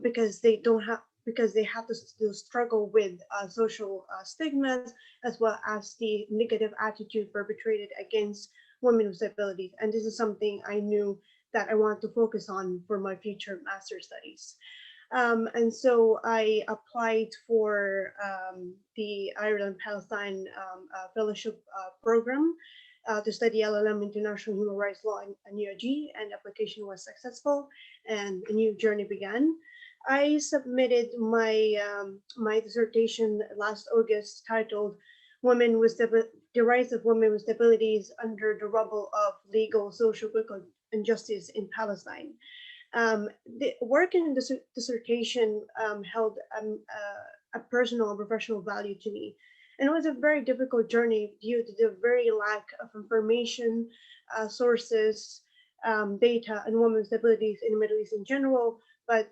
because they don't have because they have to struggle with social stigmas as well as the negative attitude perpetrated against women with disabilities. And this is something I knew that I wanted to focus on for my future master studies. And so I applied for the Ireland Palestine Fellowship Program to study LLM International Human Rights Law in UIG, and application was successful, and a new journey began. I submitted my dissertation last August, titled "Women with the Rights of Women with Disabilities Under the Rubble of Legal, Social, Political Injustice in Palestine." The work in the dissertation held a personal and professional value to me. And it was a very difficult journey due to the very lack of information, sources, data, and women's abilities in the Middle East in general, but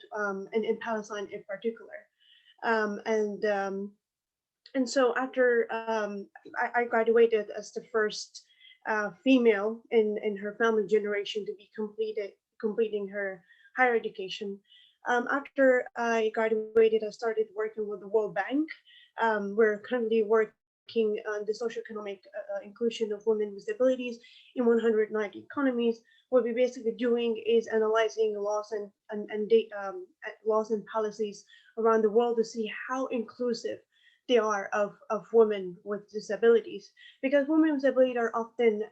and in Palestine in particular. Um, and um, and so after I graduated as the first female in her family generation to be completing her higher education. After I graduated, I started working with the World Bank. We're currently working on the socioeconomic inclusion of women with disabilities in 190 economies. What we're basically doing is analyzing laws laws and policies around the world to see how inclusive they are of women with disabilities, because women with disabilities are often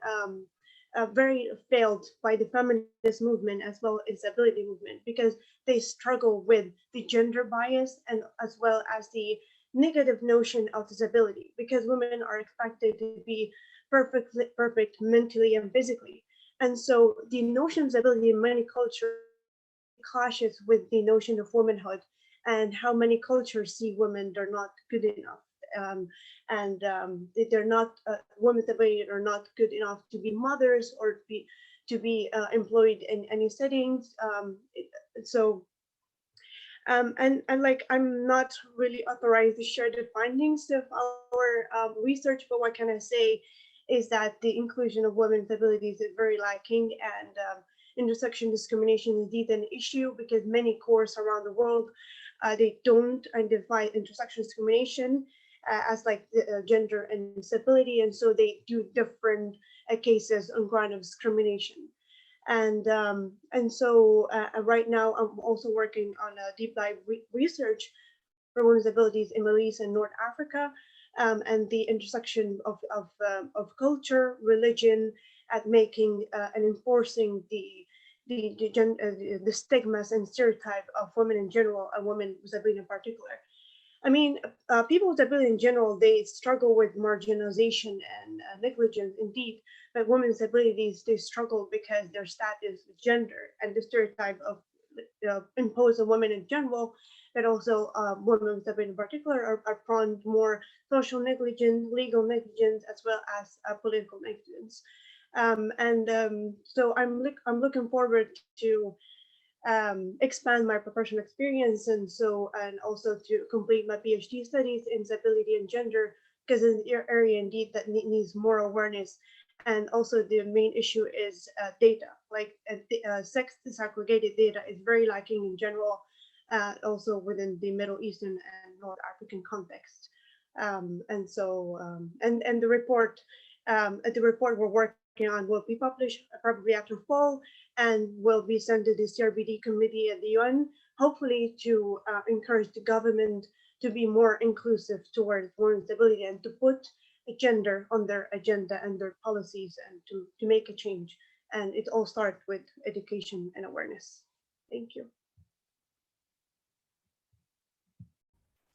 very failed by the feminist movement as well as disability movement, because they struggle with the gender bias and as well as the negative notion of disability, because women are expected to be perfect mentally and physically. And so the notion of disability in many cultures clashes with the notion of womanhood, and how many cultures see women they're not good enough, and they're not women are not good enough to be mothers or to be employed in any settings. So and like I'm not really authorized to share the findings of our research, but what can I say is that the inclusion of women with abilities is very lacking, and intersection discrimination is indeed an issue, because many courts around the world they don't identify intersection discrimination as like gender and disability, and so they do different cases on ground of discrimination. And so right now I'm also working on a deep dive research for women's abilities in Middle East and North Africa, and the intersection of culture, religion, at making and enforcing the stigmas and stereotype of women in general and women with disability in particular. I mean, people with disability in general, they struggle with marginalization and negligence, indeed. But women's disabilities, they struggle because their status, gender, and the stereotype of imposed on women in general, but also women with disability in particular, are prone to more social negligence, legal negligence, as well as political negligence. So I'm looking forward to expand my professional experience, and also to complete my PhD studies in disability and gender, because it's an area indeed that needs more awareness. And also the main issue is data, like sex disaggregated data is very lacking in general, also within the Middle Eastern and North African context. And the report we're working on will be published probably after fall, and will be sent to the CRBD committee at the UN, hopefully to encourage the government to be more inclusive towards women's disability, and to put gender on their agenda and their policies, and to make a change And it all starts with education and awareness. Thank you.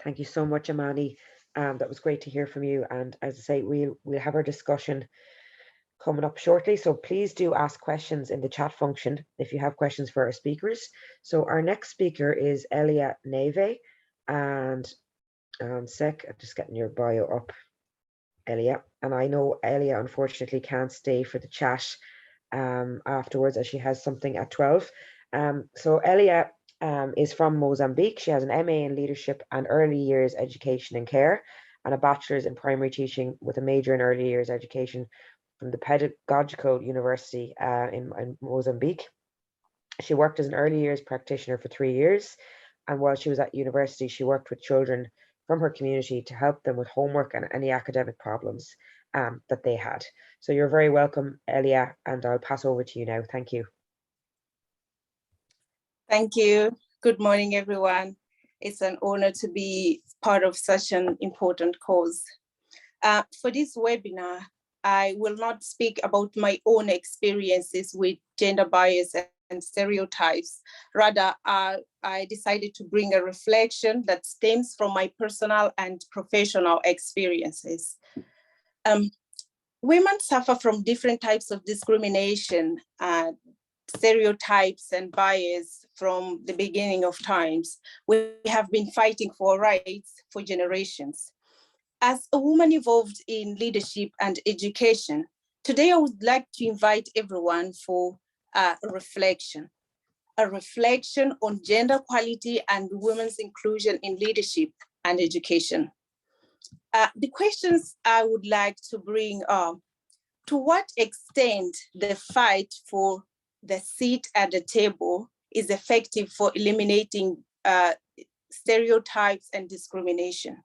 Thank you so much, Amani. That was great to hear from you. And as I say, we'll have our discussion coming up shortly. So please do ask questions in the chat function if you have questions for our speakers. So our next speaker is Elia Neve. And I'm just getting your bio up, Elia. And I know Elia unfortunately can't stay for the chat afterwards, as she has something at 12. So Elia is from Mozambique. She has an MA in Leadership and Early Years Education and Care and a bachelor's in Primary Teaching with a major in Early Years Education from the Pedagogical University in Mozambique. She worked as an early years practitioner for 3 years, and while she was at university, she worked with children from her community to help them with homework and any academic problems that they had. So you're very welcome, Elia, and I'll pass over to you now. Thank you. Thank you. Good morning, everyone. It's an honor to be part of such an important cause. For this webinar, I will not speak about my own experiences with gender bias and stereotypes. Rather, I decided to bring a reflection that stems from my personal and professional experiences. Women suffer from different types of discrimination, stereotypes and bias from the beginning of times. We have been fighting for rights for generations. As a woman involved in leadership and education, today I would like to invite everyone for a reflection on gender equality and women's inclusion in leadership and education. The questions I would like to bring are, to what extent the fight for the seat at the table is effective for eliminating stereotypes and discrimination?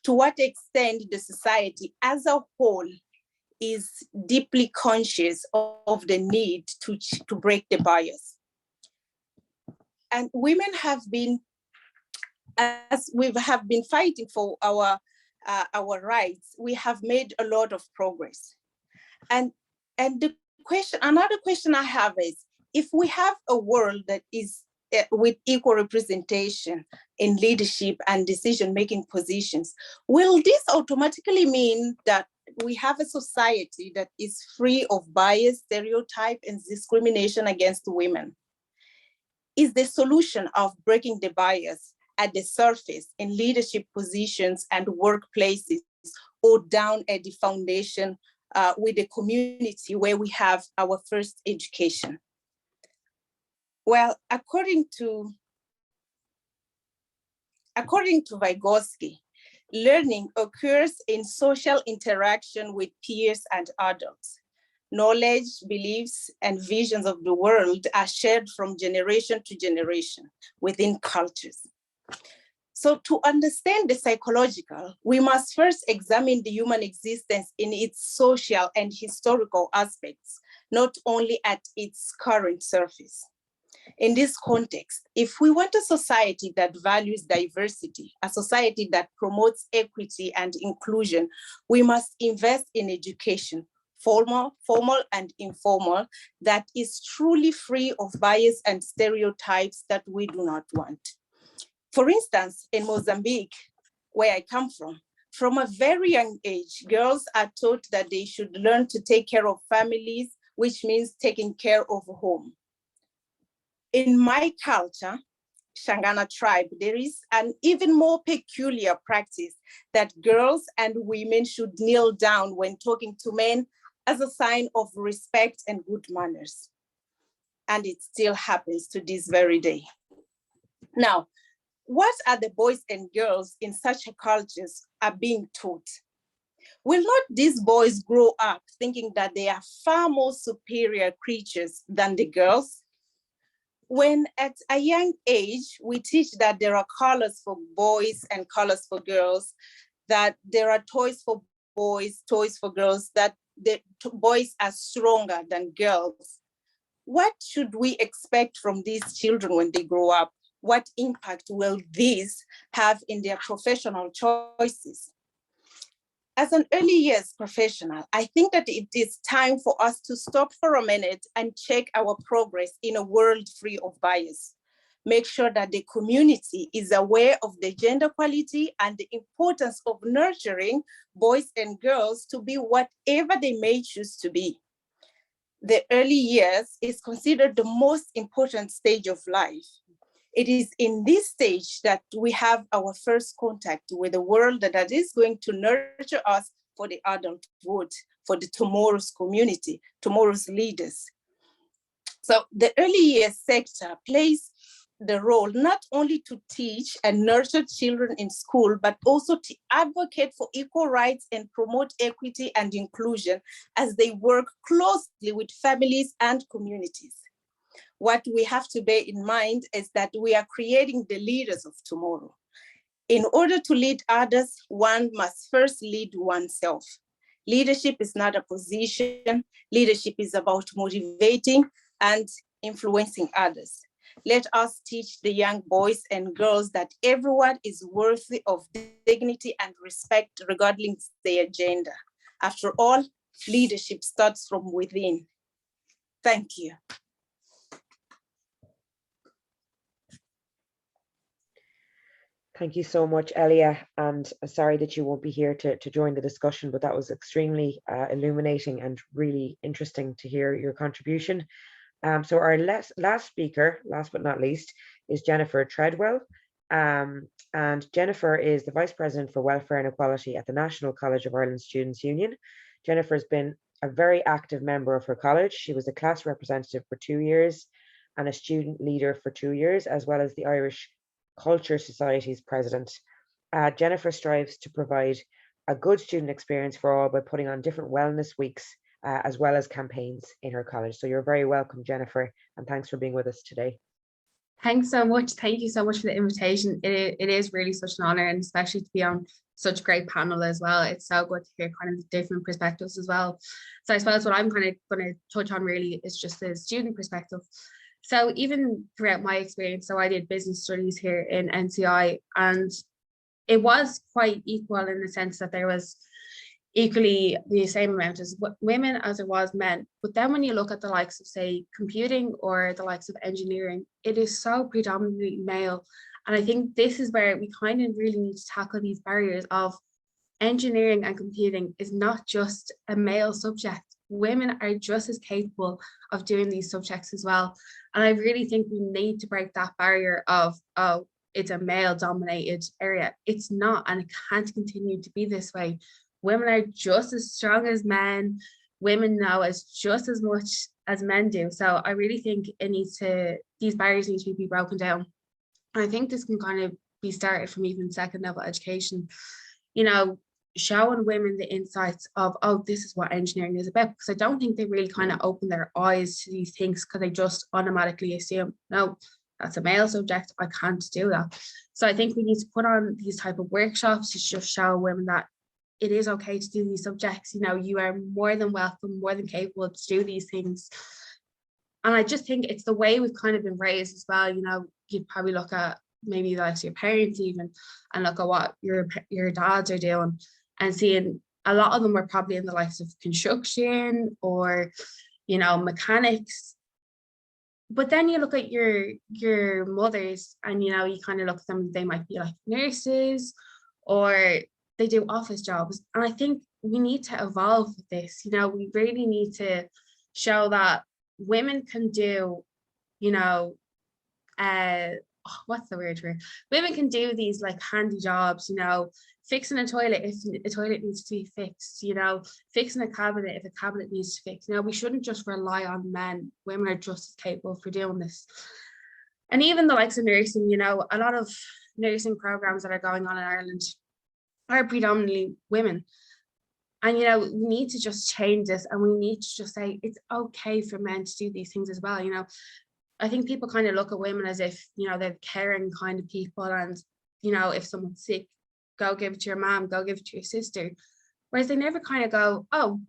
To what extent the society as a whole is deeply conscious of the need to break the bias? And women have been, as we have been fighting for our rights, we have made a lot of progress. And the question, another question I have is, if we have a world that is with equal representation in leadership and decision-making positions, will this automatically mean that we have a society that is free of bias, stereotype, and discrimination against women? Is the solution of breaking the bias at the surface in leadership positions and workplaces, or down at the foundation with the community where we have our first education? Well, according to Vygotsky, learning occurs in social interaction with peers and adults. Knowledge, beliefs, and visions of the world are shared from generation to generation within cultures. So to understand the psychological, we must first examine the human existence in its social and historical aspects, not only at its current surface. In this context, if we want a society that values diversity, a society that promotes equity and inclusion, we must invest in education, formal and informal, that is truly free of bias and stereotypes that we do not want. For instance, in Mozambique, where I come from a very young age, girls are taught that they should learn to take care of families, which means taking care of home. In my culture, Shangana tribe, there is an even more peculiar practice that girls and women should kneel down when talking to men as a sign of respect and good manners. And it still happens to this very day. Now, what are the boys and girls in such cultures are being taught? Will not these boys grow up thinking that they are far more superior creatures than the girls? When at a young age, we teach that there are colors for boys and colors for girls, that there are toys for boys, toys for girls, that the boys are stronger than girls. What should we expect from these children when they grow up? What impact will these have in their professional choices? As an early years professional, I think that it is time for us to stop for a minute and check our progress in a world free of bias. Make sure that the community is aware of the gender equality and the importance of nurturing boys and girls to be whatever they may choose to be. The early years is considered the most important stage of life. It is in this stage that we have our first contact with the world that is going to nurture us for the adulthood, for the tomorrow's community, tomorrow's leaders. So the early years sector plays the role not only to teach and nurture children in school, but also to advocate for equal rights and promote equity and inclusion as they work closely with families and communities. What we have to bear in mind is that we are creating the leaders of tomorrow. In order to lead others, one must first lead oneself. Leadership is not a position. Leadership is about motivating and influencing others. Let us teach the young boys and girls that everyone is worthy of dignity and respect regardless their gender. After all, leadership starts from within. Thank you. Thank you so much, Elia, and sorry that you won't be here to join the discussion, but that was extremely illuminating and really interesting to hear your contribution. So our last speaker, last but not least, is Jennifer Treadwell. And Jennifer is the Vice President for Welfare and Equality at the National College of Ireland Students' Union. Jennifer has been a very active member of her college. She was a class representative for 2 years and a student leader for 2 years, as well as the Irish Culture Society's president. Jennifer strives to provide a good student experience for all by putting on different wellness weeks as well as campaigns in her college. So you're very welcome, Jennifer, and thanks for being with us today. Thanks so much. Thank you so much for the invitation. It is really such an honor, and especially to be on such a great panel as well. It's so good to hear kind of different perspectives as well. So I suppose what I'm kind of going to touch on really is just the student perspective. So even throughout my experience, so I did business studies here in NCI, and it was quite equal in the sense that there was equally the same amount as women as there was men. But then when you look at the likes of, say, computing or the likes of engineering, it is so predominantly male. And I think this is where we kind of really need to tackle these barriers of engineering and computing is not just a male subject. Women are just as capable of doing these subjects as well. And I really think we need to break that barrier of, oh, it's a male dominated area. It's not, and it can't continue to be this way. Women are just as strong as men. Women know as just as much as men do. So I really think these barriers need to be broken down. And I think this can kind of be started from even second level education, showing women the insights of, oh, this is what engineering is about. Because I don't think they really kind of open their eyes to these things because they just automatically assume, no, that's a male subject, I can't do that. So I think we need to put on these type of workshops to just show women that it is okay to do these subjects. You are more than welcome, more than capable to do these things. And I just think it's the way we've kind of been raised as well. You'd probably look at maybe like your parents even and look at what your dads are doing and seeing a lot of them are probably in the likes of construction or, mechanics. But then you look at your mothers and, you kind of look at them, they might be like nurses or they do office jobs. And I think we need to evolve with this. We really need to show that women can do, what's the word for it? Women can do these like handy jobs, fixing a toilet if a toilet needs to be fixed, fixing a cabinet if a cabinet needs to fix. We shouldn't just rely on men. Women are just as capable for doing this. And even the likes of nursing, a lot of nursing programs that are going on in Ireland are predominantly women. And, we need to just change this, and we need to just say it's okay for men to do these things as well. I think people kind of look at women as if, they're caring kind of people. And, if someone's sick, go give it to your mom, go give it to your sister. Whereas they never kind of go, oh,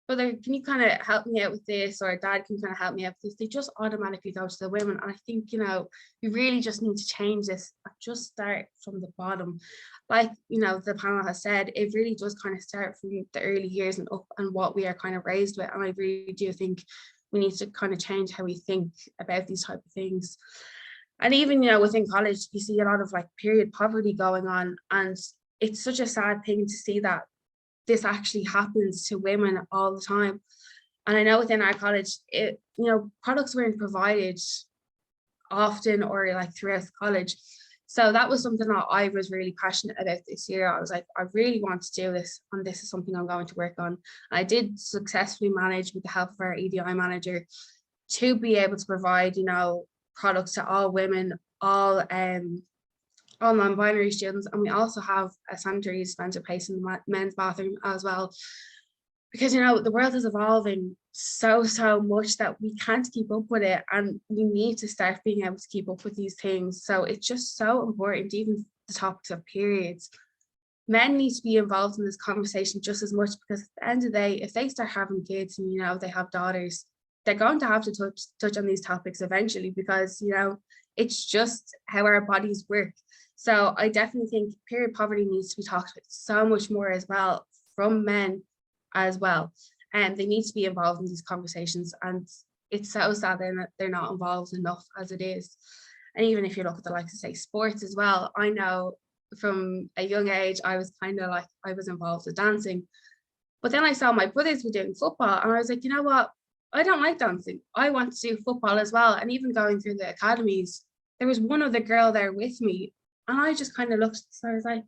brother, can you kind of help me out with this, or dad can kind of help me out with this, they just automatically go to the women. And I think, you know, we really just need to change this and just start from the bottom. Like, you know, the panel has said, it really does kind of start from the early years and up, and what we are kind of raised with. And I really do think we need to kind of change how we think about these type of things. And even, you know, within college, you see a lot of like period poverty going on, and it's such a sad thing to see that this actually happens to women all the time. And I know within our college, it, you know, products weren't provided often or like throughout the college. So that was something that I was really passionate about this year. I was like, I really want to do this, and this is something I'm going to work on. I did successfully manage, with the help of our EDI manager, to be able to provide, you know, products to all women, all non-binary students. And we also have a sanitary dispenser place in the men's bathroom as well, because, you know, the world is evolving so much that we can't keep up with it, and we need to start being able to keep up with these things. So it's just so important. Even the topics of periods, men need to be involved in this conversation just as much, because at the end of the day, if they start having kids and, you know, they have daughters, they're going to have to touch on these topics eventually, because, you know, it's just how our bodies work. So I definitely think period poverty needs to be talked about so much more as well, from men as well. And they need to be involved in these conversations. And it's so sad that they're not involved enough as it is. And even if you look at the likes of, say, sports as well, I know from a young age, I was kind of like, I was involved with dancing. But then I saw my brothers were doing football, and I was like, you know what? I don't like dancing. I want to do football as well. And even going through the academies, there was one other girl there with me. And I just kind of looked, so I was like,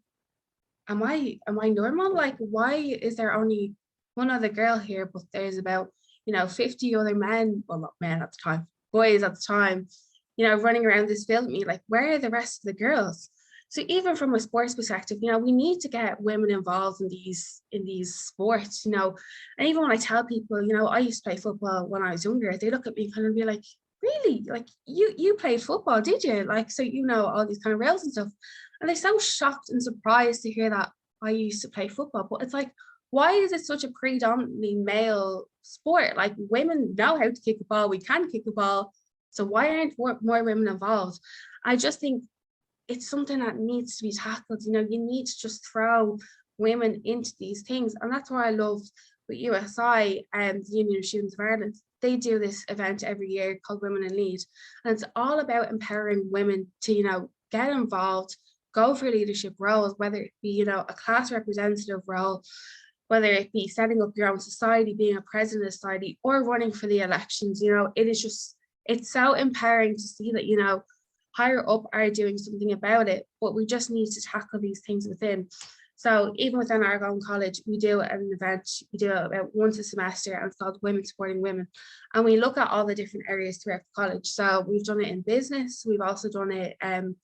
am I normal? Like, why is there only one other girl here, but there's about, you know, 50 other men, well, not men at the time, boys at the time, you know, running around this field with me. Like, where are the rest of the girls? So even from a sports perspective, you know, we need to get women involved in these sports, you know. And even when I tell people, you know, I used to play football when I was younger, they look at me kind of be like, really? Like, you played football, did you? Like, so you know all these kind of rules and stuff. And they're so shocked and surprised to hear that I used to play football. But it's like, why is it such a predominantly male sport? Like, women know how to kick a ball, we can kick a ball. So why aren't more women involved? I just think it's something that needs to be tackled. You know, you need to just throw women into these things. And that's why I love with USI and the Union of Students of Ireland. They do this event every year called Women in Lead. And it's all about empowering women to, you know, get involved, go for leadership roles, whether it be, you know, a class representative role, whether it be setting up your own society, being a president of society, or running for the elections. You know, it is just, it's so empowering to see that, you know, higher up are doing something about it, but we just need to tackle these things within. So even within our own college, we do an event, we do it about once a semester, and it's called Women Supporting Women. And we look at all the different areas throughout the college. So we've done it in business, we've also done it the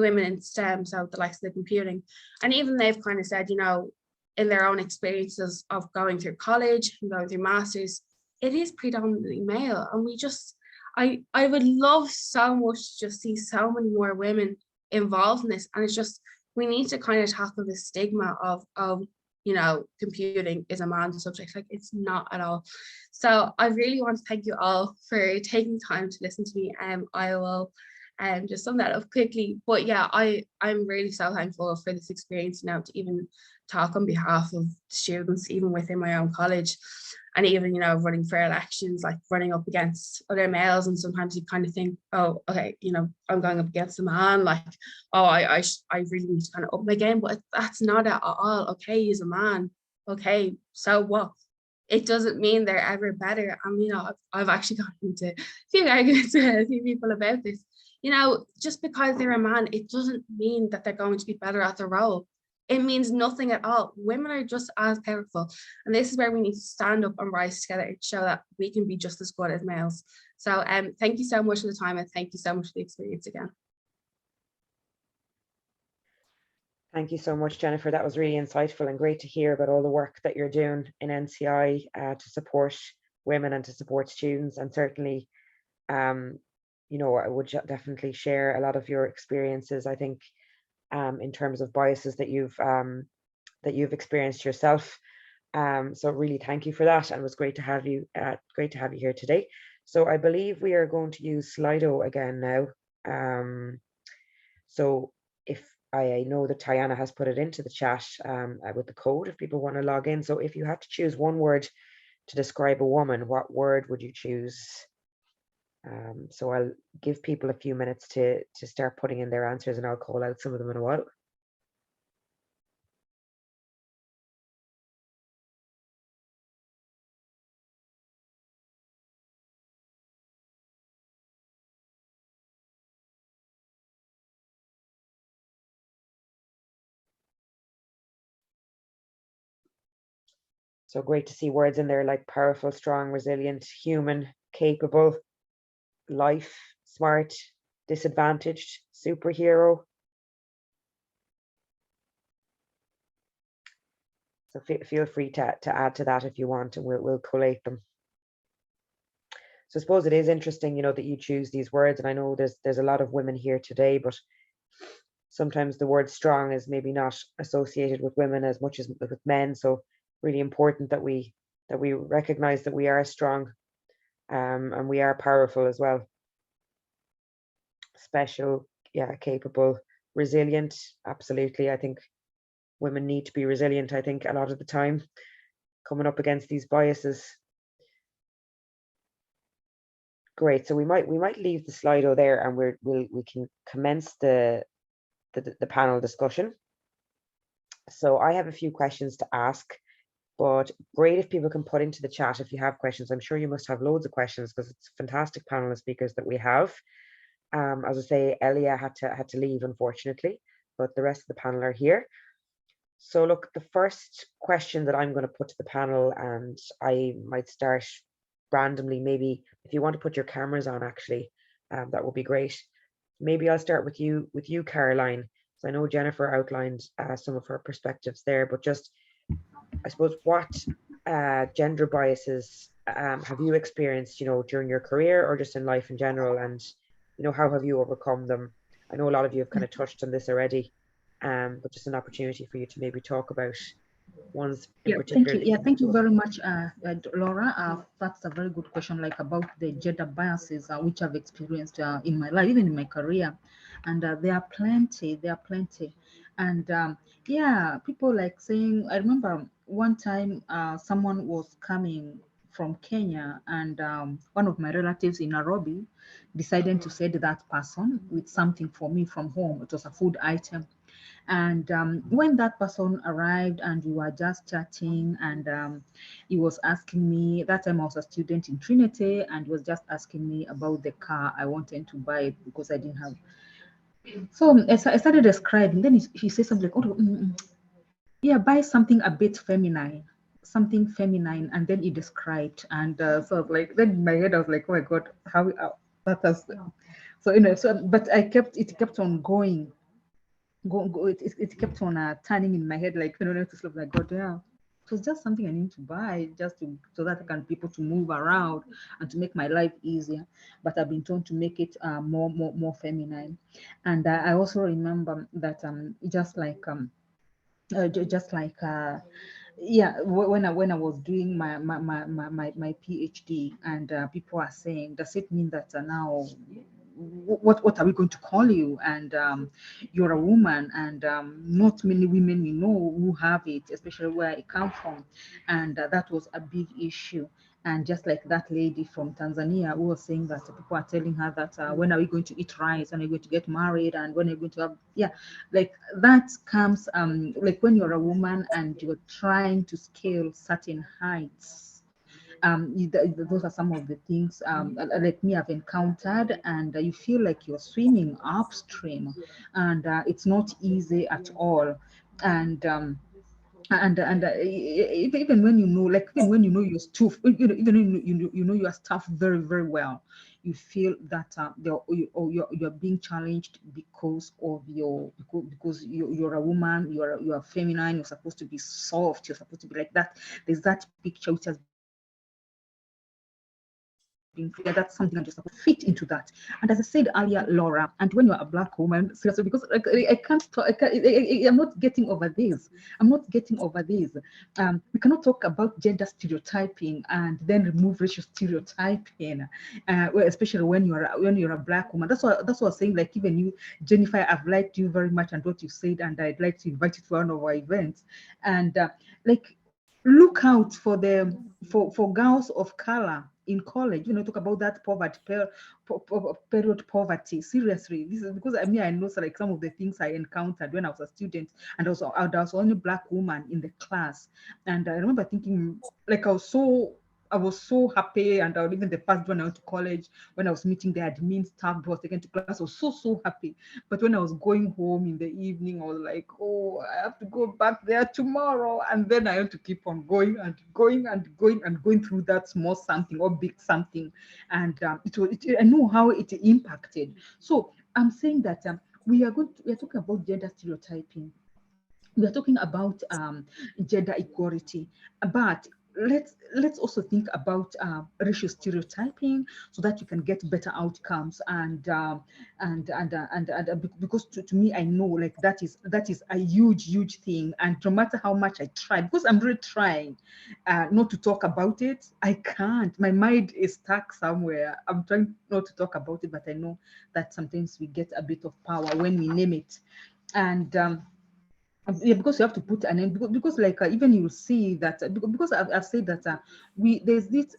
women in STEM, so the likes of the computing. And even they've kind of said, you know, in their own experiences of going through college and going through masters, it is predominantly male. And we just, I would love so much to just see so many more women involved in this. And it's just, we need to kind of tackle the stigma of you know, computing is a man's subject. Like, it's not at all. So I really want to thank you all for taking time to listen to me. I will just sum that up quickly. But yeah, I'm really so thankful for this experience now, to even talk on behalf of students, even within my own college. And even, you know, running for elections, like running up against other males, and sometimes you kind of think, oh, okay, you know, I'm going up against a man, like, oh, I really need to kind of up my game. But that's not at all. Okay, he's a man. Okay, so what? It doesn't mean they're ever better. I mean, you know, I've actually gotten into a few arguments with a few people about this. You know, just because they're a man, it doesn't mean that they're going to be better at the role. It means nothing at all. Women are just as powerful. And this is where we need to stand up and rise together and show that we can be just as good as males. So thank you so much for the time, and thank you so much for the experience again. Thank you so much, Jennifer. That was really insightful and great to hear about all the work that you're doing in NCI to support women and to support students. And certainly, you know, I would definitely share a lot of your experiences, I think, in terms of biases that you've experienced yourself. So really thank you for that, and it was great to have you here today. So I believe we are going to use Slido again now. So if I know that Tiana has put it into the chat with the code if people want to log in. So if you had to choose one word to describe a woman, what word would you choose? So I'll give people a few minutes to start putting in their answers, and I'll call out some of them in a while. So great to see words in there like powerful, strong, resilient, human, capable, life, smart, disadvantaged, superhero. So feel free to add to that if you want, and we'll collate them. So I suppose it is interesting, you know, that you choose these words, and I know there's a lot of women here today, but sometimes the word strong is maybe not associated with women as much as with men. So really important that we recognize that we are strong, and we are powerful as well. Special, yeah, capable, resilient, absolutely. I think women need to be resilient, I think, a lot of the time, coming up against these biases. Great. So we might leave the Slido there, and we can commence the panel discussion. So I have a few questions to ask, but great if people can put into the chat if you have questions. I'm sure you must have loads of questions because it's a fantastic panel of speakers that we have. As I say, Elia had to leave, unfortunately, but the rest of the panel are here. So look, the first question that I'm going to put to the panel, and I might start randomly, maybe if you want to put your cameras on, actually, that would be great. Maybe I'll start with you, Caroline. So I know Jennifer outlined some of her perspectives there, but just, I suppose, what gender biases have you experienced, you know, during your career or just in life in general, and you know, how have you overcome them? I know a lot of you have kind of touched on this already, but just an opportunity for you to maybe talk about ones in particular. Thank you. Yeah, thank you very much, Laura. That's a very good question, like about the gender biases which I've experienced in my life, even in my career, and there are plenty. And yeah, people like saying. I remember one time someone was coming from Kenya, and one of my relatives in Nairobi decided to send that person with something for me from home. It was a food item. And when that person arrived and we were just chatting, and he was asking me, that time I was a student in Trinity, and he was just asking me about the car I wanted to buy because I didn't have. So I started describing. Then he said something like, oh, yeah, buy something a bit feminine, something feminine. And then he described. And so I was like, then in my head, I was like, oh my God, how that has. So, you know, but it kept on going it kept on turning in my head, like, you know, to sleep, like, God, yeah, it was just something I need to buy just to so that I can people to move around and to make my life easier. But I've been told to make it more feminine. And I also remember that just like yeah, when I was doing my PhD, and people are saying, does it mean that now what are we going to call you? And you're a woman, and not many women we know who have it, especially where it comes from. And that was a big issue. And just like that lady from Tanzania who was saying that people are telling her that when are we going to eat rice, when are you going to get married, and when are you going to have, yeah, like that comes like when you're a woman and you're trying to scale certain heights. Those are some of the things like me I've encountered, and you feel like you're swimming upstream, and it's not easy at all. And even when you know, like even when you know your stuff, you know, even when you know your stuff very very well, you feel that you're being challenged because of because you're a woman, you're feminine, you're supposed to be soft, you're supposed to be like that. There's that picture which has Yeah, that's something I just fit into that. And as I said earlier, Laura, and when you're a Black woman, seriously, because I can't talk, I'm not getting over this. I'm not getting over this. We cannot talk about gender stereotyping and then remove racial stereotyping, especially when you're a Black woman. That's what I was saying. Like even you, Jennifer, I've liked you very much and what you said, and I'd like to invite you to one of our events. And like, look out for for girls of color in college. Talk about that poverty, period poverty. Seriously, this is because I know like some of the things I encountered when I was a student, and also I was only Black woman in the class, and I remember thinking like I was so happy, and even the first one I went to college, when I was meeting the admin staff who was taken to class, I was so happy. But when I was going home in the evening, I was like, oh, I have to go back there tomorrow. And then I had to keep on going and going through that small something or big something. And I know how it impacted. So I'm saying that we are talking about gender stereotyping. We are talking about gender equality, but let's also think about racial stereotyping so that you can get better outcomes. And because to me, I know like that is a huge thing. And no matter how much I try, because I'm really trying not to talk about it, I can't. My mind is stuck somewhere. I'm trying not to talk about it, but I know that sometimes we get a bit of power when we name it. And yeah, because you have to put an end, because like even you see that because I've said that there's this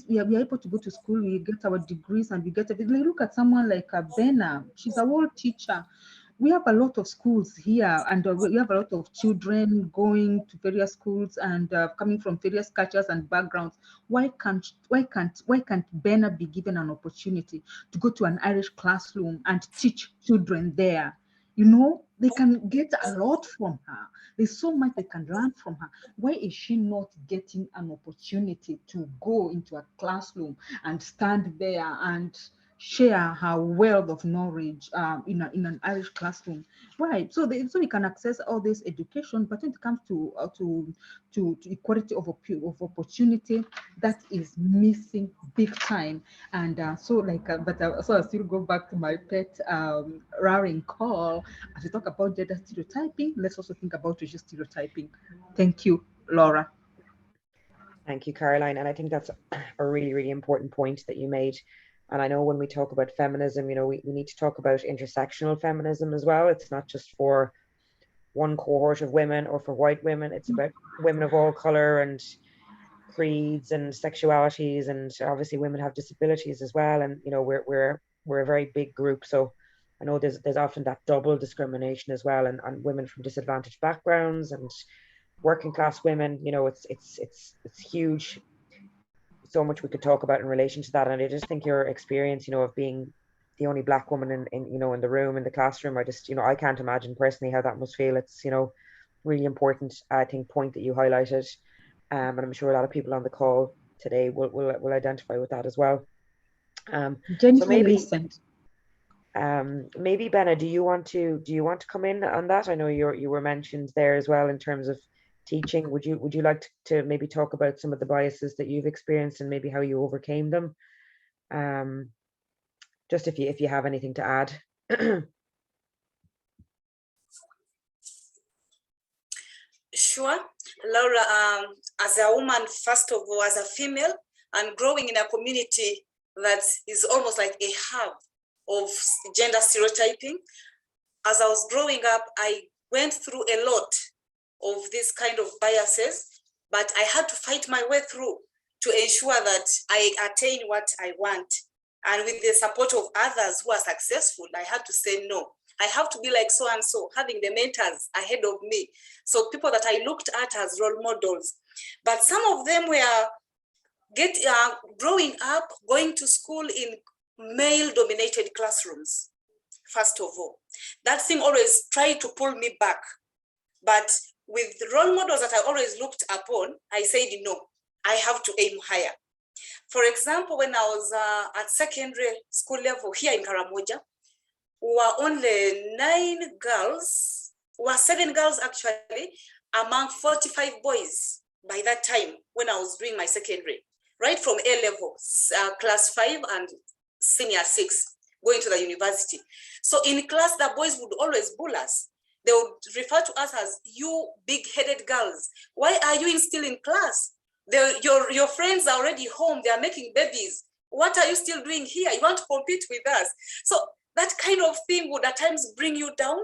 we are able to go to school, we get our degrees, and we get like, look at someone like Bena. She's a world teacher. We have a lot of schools here, and we have a lot of children going to various schools and coming from various cultures and backgrounds. Why can't Bena be given an opportunity to go to an Irish classroom and teach children there? They can get a lot from her. There's so much they can learn from her. Why is she not getting an opportunity to go into a classroom and stand there and share her wealth of knowledge in an Irish classroom? Why? So we can access all this education, but when it comes to equality of opportunity, that is missing big time. And so I still go back to my pet rallying call. As we talk about gender stereotyping, let's also think about racial stereotyping. Thank you, Laura. Thank you, Caroline. And I think that's a really important point that you made. And I know when we talk about feminism, we need to talk about intersectional feminism as well. It's not just for one cohort of women or for white women. It's about women of all color and creeds and sexualities, and obviously women have disabilities as well. And we're a very big group, so I know there's often that double discrimination as well, and women from disadvantaged backgrounds and working class women. It's huge. So much we could talk about in relation to that. And I just think your experience, of being the only Black woman in the room, in the classroom, I can't imagine personally how that must feel. It's really important, I think, point that you highlighted, and I'm sure a lot of people on the call today will identify with that as well. Jennifer, so maybe listened. Maybe Benna, do you want to come in on that? I know you were mentioned there as well in terms of teaching. Would you like to maybe talk about some of the biases that you've experienced and maybe how you overcame them? Just if you have anything to add. Sure, Laura. As a woman, first of all, as a female, and growing in a community that is almost like a hub of gender stereotyping, as I was growing up, I went through a lot of this kind of biases, but I had to fight my way through to ensure that I attain what I want. And with the support of others who are successful, I had to say no. I have to be like so and so, having the mentors ahead of me. So people that I looked at as role models. But some of them were growing up, going to school in male-dominated classrooms, first of all. That thing always tried to pull me back. But with the role models that I always looked upon, I said, no, I have to aim higher. For example, when I was at secondary school level here in Karamoja, we were only 7 girls actually, among 45 boys by that time when I was doing my secondary. right from A level, class 5 and senior 6, going to the university. So in class, the boys would always bull us. They would refer to us as, you big-headed girls. Why are you still in class? Your friends are already home. They are making babies. What are you still doing here? You want to compete with us? So that kind of thing would at times bring you down.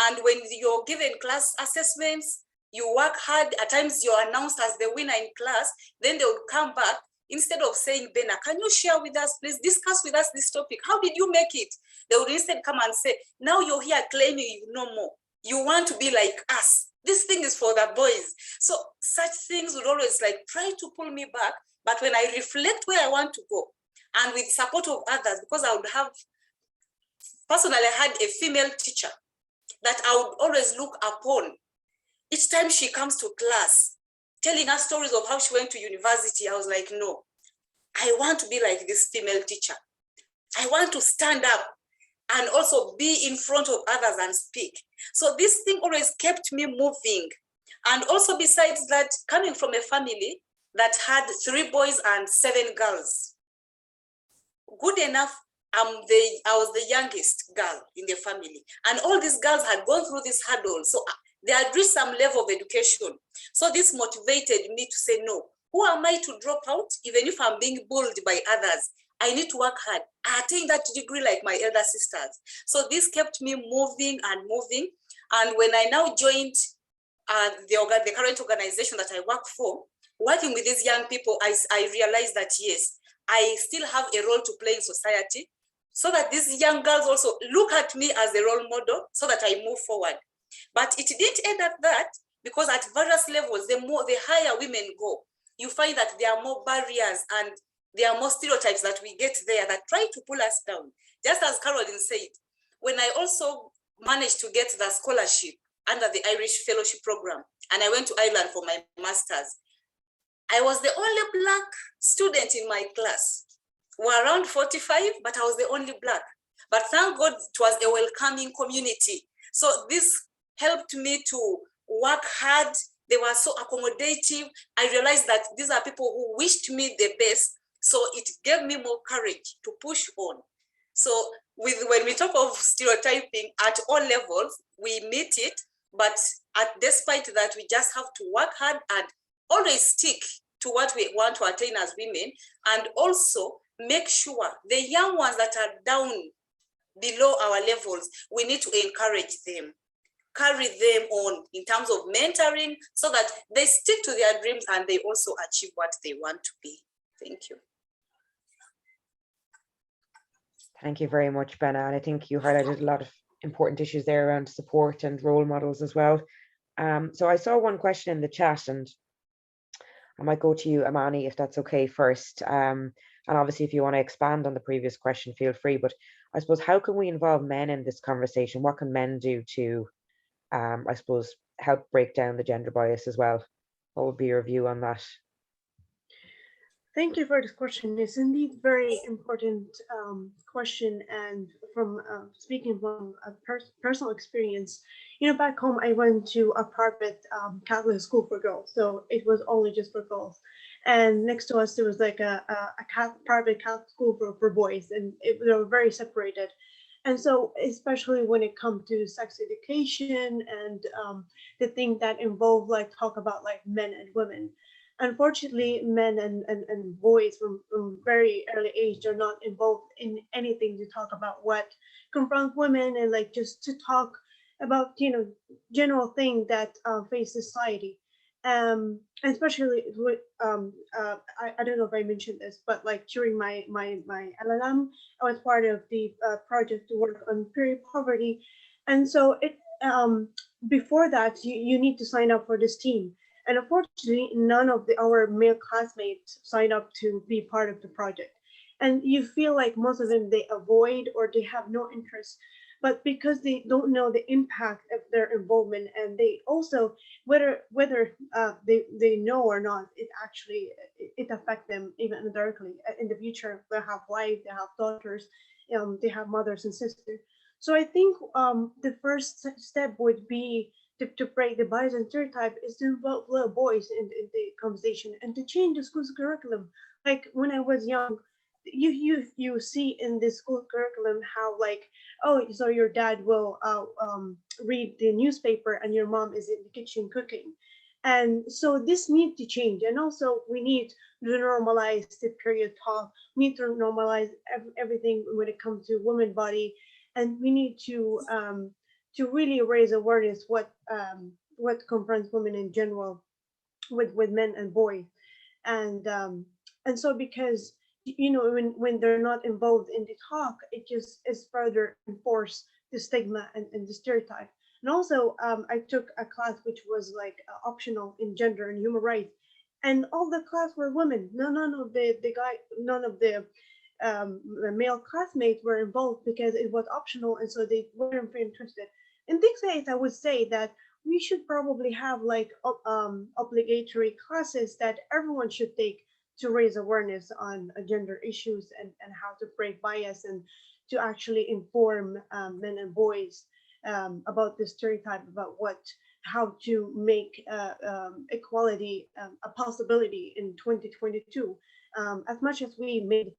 And when you're given class assessments, you work hard. At times you're announced as the winner in class. Then they would come back. Instead of saying, Bena, can you share with us, please discuss with us this topic? How did you make it? They would instead come and say, now you're here claiming you know more. You want to be like us. This thing is for the boys. So such things would always like try to pull me back. But when I reflect where I want to go, and with support of others, because I would have, personally, I had a female teacher that I would always look upon. Each time she comes to class, telling us stories of how she went to university, I was like, no, I want to be like this female teacher. I want to stand up and also be in front of others and speak. So this thing always kept me moving. And also besides that, coming from a family that had 3 boys and 7 girls, good enough, I was the youngest girl in the family. And all these girls had gone through this hurdle. So they had reached some level of education. So this motivated me to say, no, who am I to drop out? Even if I'm being bullied by others, I need to work hard. I attained that degree like my elder sisters. So this kept me moving and moving. And when I now joined the current organization that I work for, working with these young people, I realized that, yes, I still have a role to play in society, so that these young girls also look at me as a role model so that I move forward. But it didn't end at that, because at various levels, the higher women go, you find that there are more barriers and there are more stereotypes that we get there that try to pull us down. Just as Caroline said, when I also managed to get the scholarship under the Irish Fellowship Program, and I went to Ireland for my master's, I was the only Black student in my class. We're around 45, but I was the only Black. But thank God it was a welcoming community. So this helped me to work hard. They were so accommodative. I realized that these are people who wished me the best. So it gave me more courage to push on. So when we talk of stereotyping at all levels, we meet it. But despite that, we just have to work hard and always stick to what we want to attain as women, and also make sure the young ones that are down below our levels, we need to encourage them, carry them on in terms of mentoring, so that they stick to their dreams and they also achieve what they want to be. Thank you. Thank you very much, Benna. And I think you highlighted a lot of important issues there around support and role models as well. So I saw one question in the chat, and I might go to you, Amani, if that's okay first. And obviously, if you want to expand on the previous question, feel free. But I suppose, how can we involve men in this conversation? What can men do to, I suppose, help break down the gender bias as well? What would be your view on that? Thank you for this question. It's indeed very important question, and from speaking from a personal experience, back home I went to a private Catholic school for girls, so it was only just for girls. And next to us there was like a private Catholic school for boys, and they were very separated. And so, especially when it comes to sex education and the thing that involve like talk about like men and women. Unfortunately, men and boys from very early age are not involved in anything to talk about what confront women, and like just to talk about general thing that face society. Especially with I don't know if I mentioned this, but like during my LLM, I was part of the project to work on period poverty, and so it before that you need to sign up for this team. And unfortunately, none of our male classmates signed up to be part of the project. And you feel like most of them, they avoid or they have no interest. But because they don't know the impact of their involvement, and they also, whether they know or not, it affects them even indirectly. In the future, they have wives, they have daughters, they have mothers and sisters. So I think the first step would be to break the bias and stereotype is to involve little boys in the conversation and to change the school's curriculum. Like when I was young, you see in the school curriculum how like, oh, so your dad will read the newspaper and your mom is in the kitchen cooking. And so this need to change, and also we need to normalize the period talk. We need to normalize everything when it comes to woman body, and we need to really raise awareness what confronts women in general with men and boys. And so because when they're not involved in the talk, it just is further enforce the stigma and the stereotype. And also I took a class which was like optional in gender and human rights, and all the class were women. None of the guy, none of the male classmates were involved because it was optional, and so they weren't very interested. In this case, I would say that we should probably have like obligatory classes that everyone should take to raise awareness on gender issues, and how to break bias and to actually inform men and boys about the stereotype, about how to make equality a possibility in 2022. As much as we made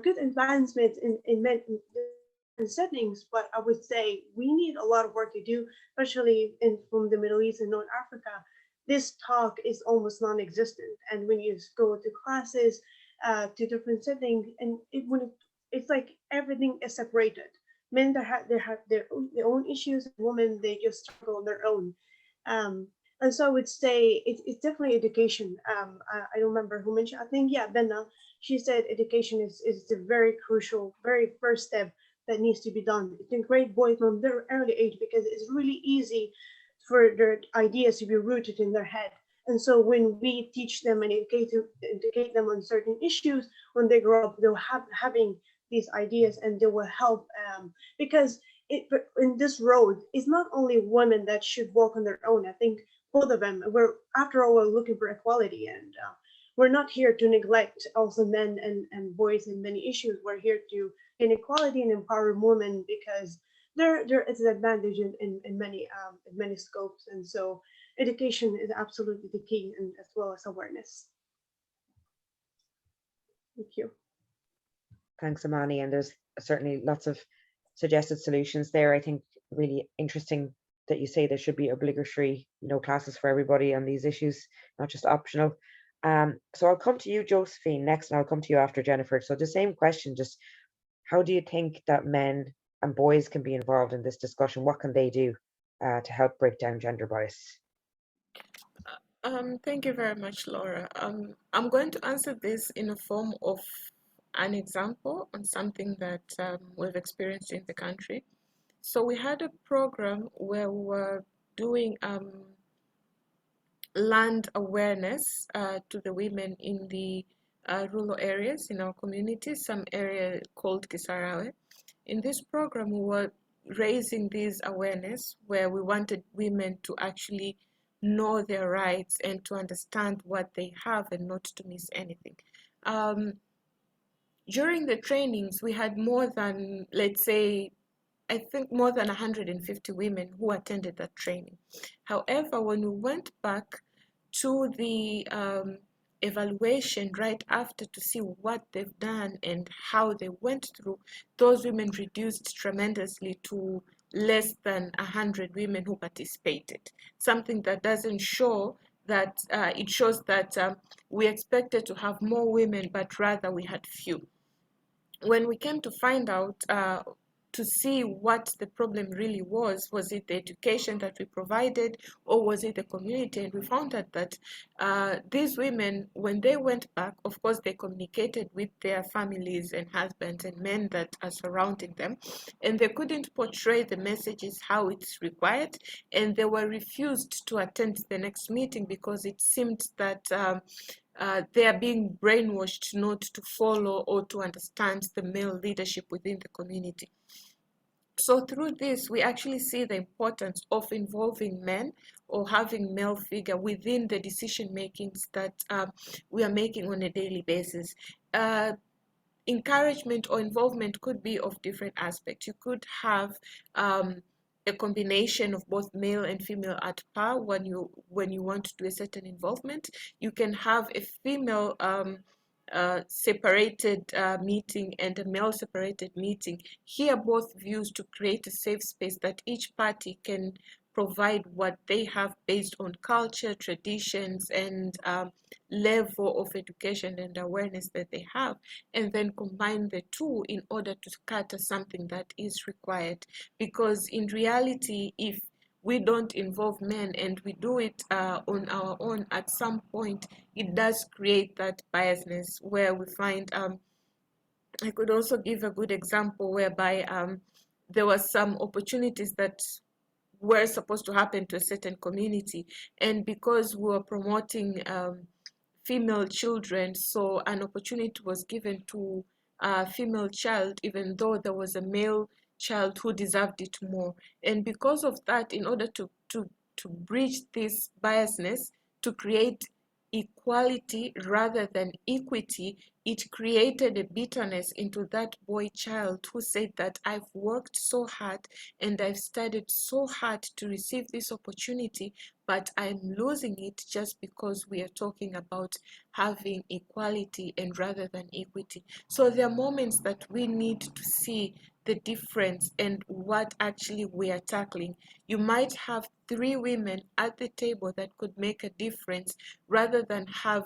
good advancements in settings, but I would say we need a lot of work to do, especially from the Middle East and North Africa. This talk is almost non-existent, and when you go to classes, to different settings, and it's like everything is separated. Men that have their own issues, women they just struggle on their own. And so I would say it's definitely education. I don't remember who mentioned. I think yeah, Benna. She said education is the very crucial, very first step that needs to be done. It's in great boys from their early age, because it's really easy for their ideas to be rooted in their head. And so when we teach them and educate them on certain issues, when they grow up, they'll having these ideas, and they will help, because in this road, it's not only women that should walk on their own. I think both of them. After all, we're looking for equality, and we're not here to neglect also men and boys in many issues. We're here to gain equality and empower women, because there is an advantage in many scopes. And so education is absolutely the key, and as well as awareness. Thank you. Thanks, Amani. And there's certainly lots of suggested solutions there. I think really interesting that you say there should be obligatory, classes for everybody on these issues, not just optional. So I'll come to you, Josephine, next, and I'll come to you after Jennifer. So the same question, just how do you think that men and boys can be involved in this discussion? What can they do to help break down gender bias? Thank you very much, Laura. I'm going to answer this in a form of an example on something that we've experienced in the country. So we had a program where we were doing land awareness to the women in the rural areas in our community, some area called Kisarawe. In this program, we were raising this awareness where we wanted women to actually know their rights and to understand what they have and not to miss anything. During the trainings, we had more than, let's say, I think more than 150 women who attended that training. However, when we went back to the evaluation right after to see what they've done and how they went through, those women reduced tremendously to less than 100 women who participated. Something that doesn't show that, it shows that we expected to have more women, but rather we had few. When we came to find out, to see what the problem really was it the education that we provided, or was it the community? And we found out that these women, when they went back, of course, they communicated with their families and husbands and men that are surrounding them, and they couldn't portray the messages how it's required, and they were refused to attend the next meeting because it seemed that they are being brainwashed not to follow or to understand the male leadership within the community. So through this, we actually see the importance of involving men or having male figure within the decision makings that we are making on a daily basis. Encouragement or involvement could be of different aspects. You could have a combination of both male and female at par when you want to do a certain involvement. You can have a female separated meeting and a male separated meeting. Hear both views to create a safe space that each party can provide what they have based on culture, traditions, and level of education and awareness that they have, and then combine the two in order to cater something that is required. Because in reality, if we don't involve men and we do it on our own, at some point it does create that biasness where we find I could also give a good example whereby there were some opportunities that were supposed to happen to a certain community, and because we were promoting female children, so an opportunity was given to a female child even though there was a male child who deserved it more. And because of that, in order to bridge this biasness, to create equality rather than equity, it created a bitterness into that boy child who said that I've worked so hard and I've studied so hard to receive this opportunity, but I'm losing it just because we are talking about having equality and rather than equity. So there are moments that we need to see the difference and what actually we are tackling. You might have 3 women at the table that could make a difference rather than have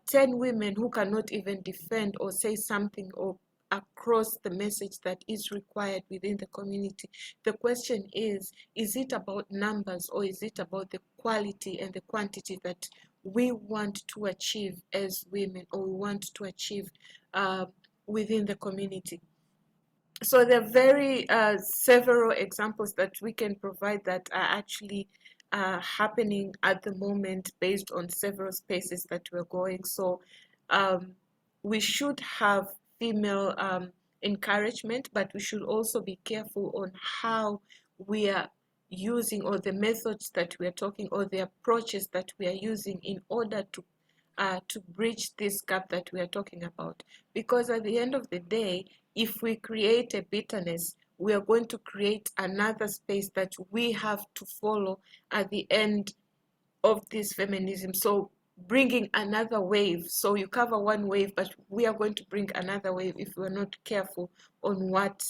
10 women who cannot even defend or say something or across the message that is required within the community. The question is it about numbers or is it about the quality and the quantity that we want to achieve as women or we want to achieve within the community? So there are very several examples that we can provide that are actually happening at the moment based on several spaces that we're going. So we should have female encouragement, but we should also be careful on how we are using or the methods that we are talking or the approaches that we are using in order to bridge this gap that we are talking about. Because at the end of the day, if we create a bitterness, we are going to create another space that we have to follow at the end of this feminism. So bringing another wave. So you cover one wave, but we are going to bring another wave if we're not careful on what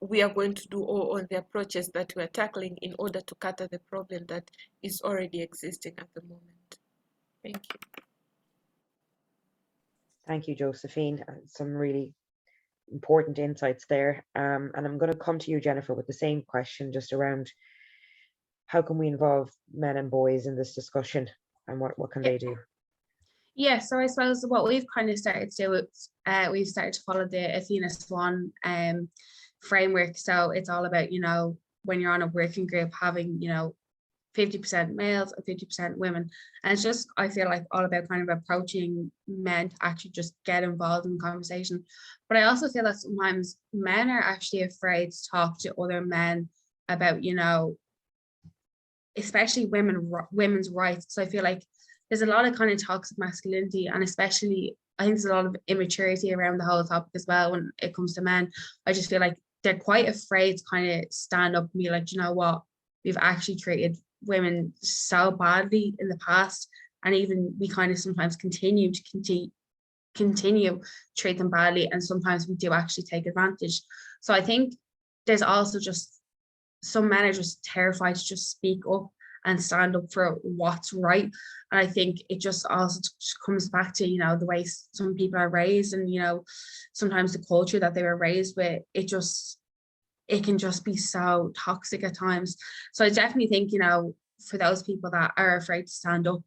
we are going to do or on the approaches that we're tackling in order to cater the problem that is already existing at the moment. Thank you. Thank you, Josephine. Some really important insights there. And I'm going to come to you, Jennifer, with the same question just around how can we involve men and boys in this discussion and what can they do? Yeah, so I suppose what we've kind of started to do is we've started to follow the Athena Swan framework. So it's all about, you know, when you're on a working group, having, you know, 50% males and 50% women. And it's just, I feel like all about kind of approaching men to actually just get involved in conversation. But I also feel that sometimes men are actually afraid to talk to other men about, you know, especially women's rights. So I feel like there's a lot of kind of toxic masculinity, and especially I think there's a lot of immaturity around the whole topic as well when it comes to men. I just feel like they're quite afraid to kind of stand up and be like, you know what, we've actually treated women so badly in the past, and even we kind of sometimes continue to treat them badly, and sometimes we do actually take advantage. So I think there's also just some men are just terrified to just speak up and stand up for what's right. And I think it just also just comes back to, you know, the way some people are raised, and, you know, sometimes the culture that they were raised with, it can just be so toxic at times. So I definitely think, you know, for those people that are afraid to stand up,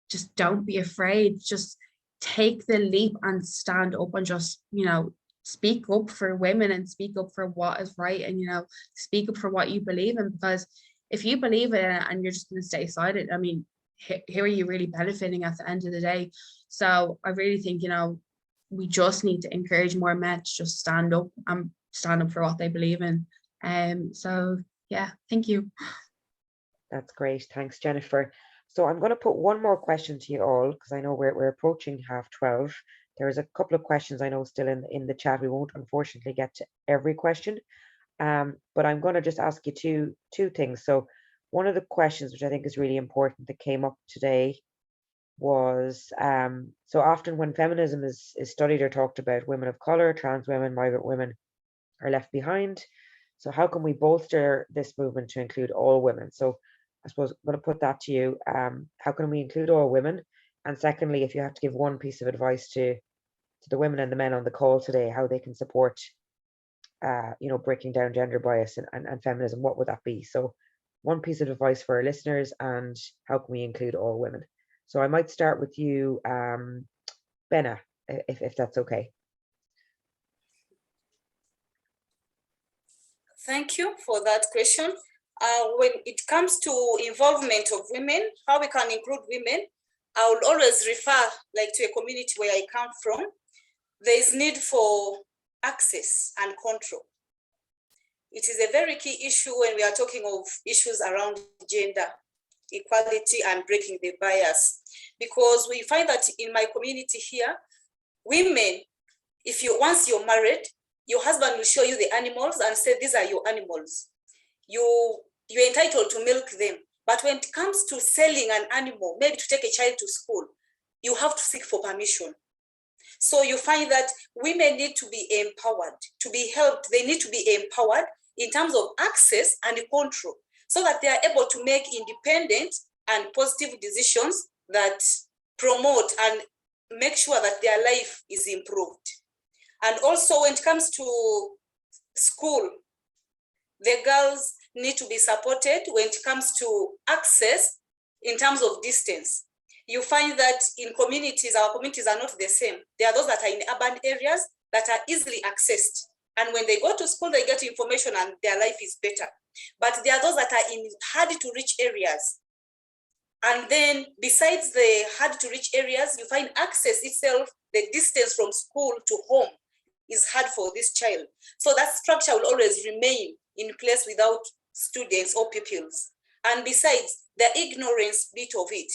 just don't be afraid. Just take the leap and stand up and just, you know, speak up for women and speak up for what is right, and, you know, speak up for what you believe in. Because if you believe in it and you're just going to stay silent, I mean, here are you really benefiting at the end of the day? So I really think, you know, we just need to encourage more men to just stand up and stand up for what they believe in. So yeah, thank you. That's great. Thanks, Jennifer. So I'm going to put one more question to you all, because I know we're approaching 12:30. There's a couple of questions I know still in the chat. We won't unfortunately get to every question, But I'm going to just ask you two things. So one of the questions which I think is really important that came up today was, so often when feminism is studied or talked about, women of color, trans women, migrant women are left behind. So how can we bolster this movement to include all women? So I suppose I'm going to put that to you. How can we include all women? And secondly, if you have to give one piece of advice to the women and the men on the call today, how they can support, breaking down gender bias and feminism, what would that be? So one piece of advice for our listeners, and how can we include all women? So I might start with you, Benna, if that's okay. Thank you for that question. When it comes to involvement of women, how we can include women, I will always refer to a community where I come from. There is need for access and control. It is a very key issue when we are talking of issues around gender equality and breaking the bias, because we find that in my community here, women, once you're married, your husband will show you the animals and say, these are your animals. You're entitled to milk them. But when it comes to selling an animal, maybe to take a child to school, you have to seek for permission. So you find that women need to be empowered, to be helped. They need to be empowered in terms of access and control, so that they are able to make independent and positive decisions that promote and make sure that their life is improved. And also when it comes to school, the girls need to be supported when it comes to access in terms of distance. You find that in communities, our communities are not the same. There are those that are in urban areas that are easily accessed. And when they go to school, they get information and their life is better. But there are those that are in hard to reach areas. And then besides the hard to reach areas, you find access itself, the distance from school to home is hard for this child. So that structure will always remain in place without students or pupils. And besides, the ignorance bit of it,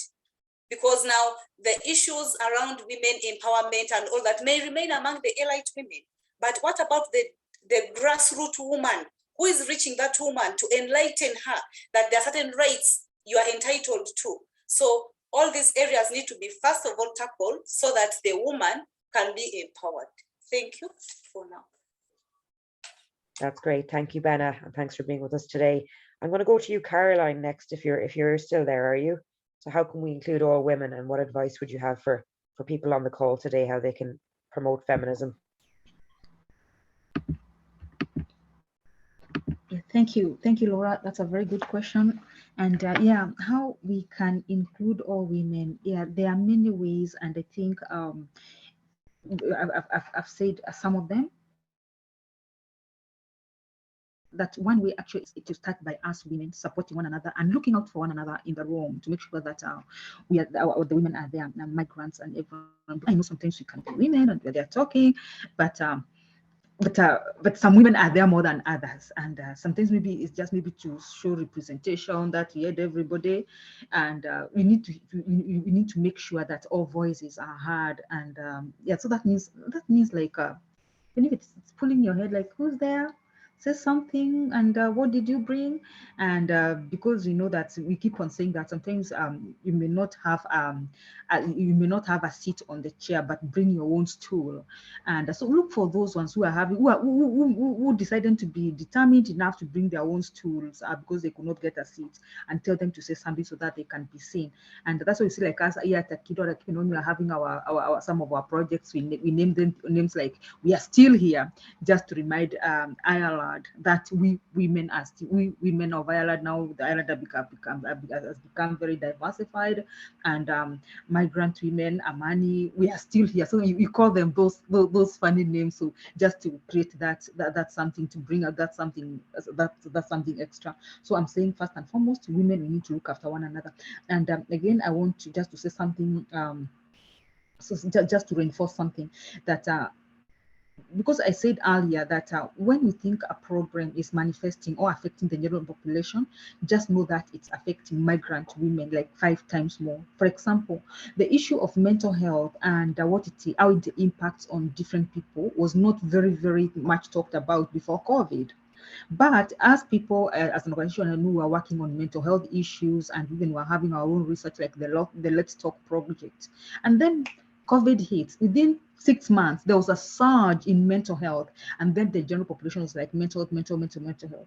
because now the issues around women empowerment and all that may remain among the elite women. But what about the grassroots woman? Who is reaching that woman to enlighten her that there are certain rights you are entitled to? So all these areas need to be first of all tackled so that the woman can be empowered. Thank you for now. That's great. Thank you, Benna, and thanks for being with us today. I'm going to go to you, Caroline, next, if you're still there, are you? So how can we include all women, and what advice would you have for people on the call today, how they can promote feminism? Yeah, thank you, Laura. That's a very good question. And how we can include all women? Yeah, there are many ways, and I think I've said some of them. That one way actually is to start by us women supporting one another and looking out for one another in the room to make sure that the women are there, migrants and everyone. I know sometimes we can be women and they're talking, but some women are there more than others, and sometimes maybe it's just to show representation that we had everybody, and we need to make sure that all voices are heard, and so that means like even if it's pulling your head, like, who's there? Say something, and what did you bring? And because we know that we keep on saying that sometimes you may not have a seat on the chair, but bring your own stool. And so look for those ones who decided to be determined enough to bring their own stools because they could not get a seat, and tell them to say something so that they can be seen. And that's why you see, like us here at Akido, when we are having our some of our projects, we name them names like "We Are Still Here," just to remind Ireland that we women of Ireland, now the Ireland has become very diversified, and migrant women, Amani, we are still here. So we call them those funny names, so just to create that's something to bring out, that's something extra. So I'm saying first and foremost, women, we need to look after one another. And again, I want to just to say something, so just to reinforce something that because I said earlier that when we think a program is manifesting or affecting the general population, just know that it's affecting migrant women like 5 times more. For example, the issue of mental health and how it impacts on different people was not very much talked about before COVID. But as people, as an organization, and we are working on mental health issues, and even we're having our own research like the Let's Talk project. And then COVID hits. Within 6 months, there was a surge in mental health, and then the general population was like mental health.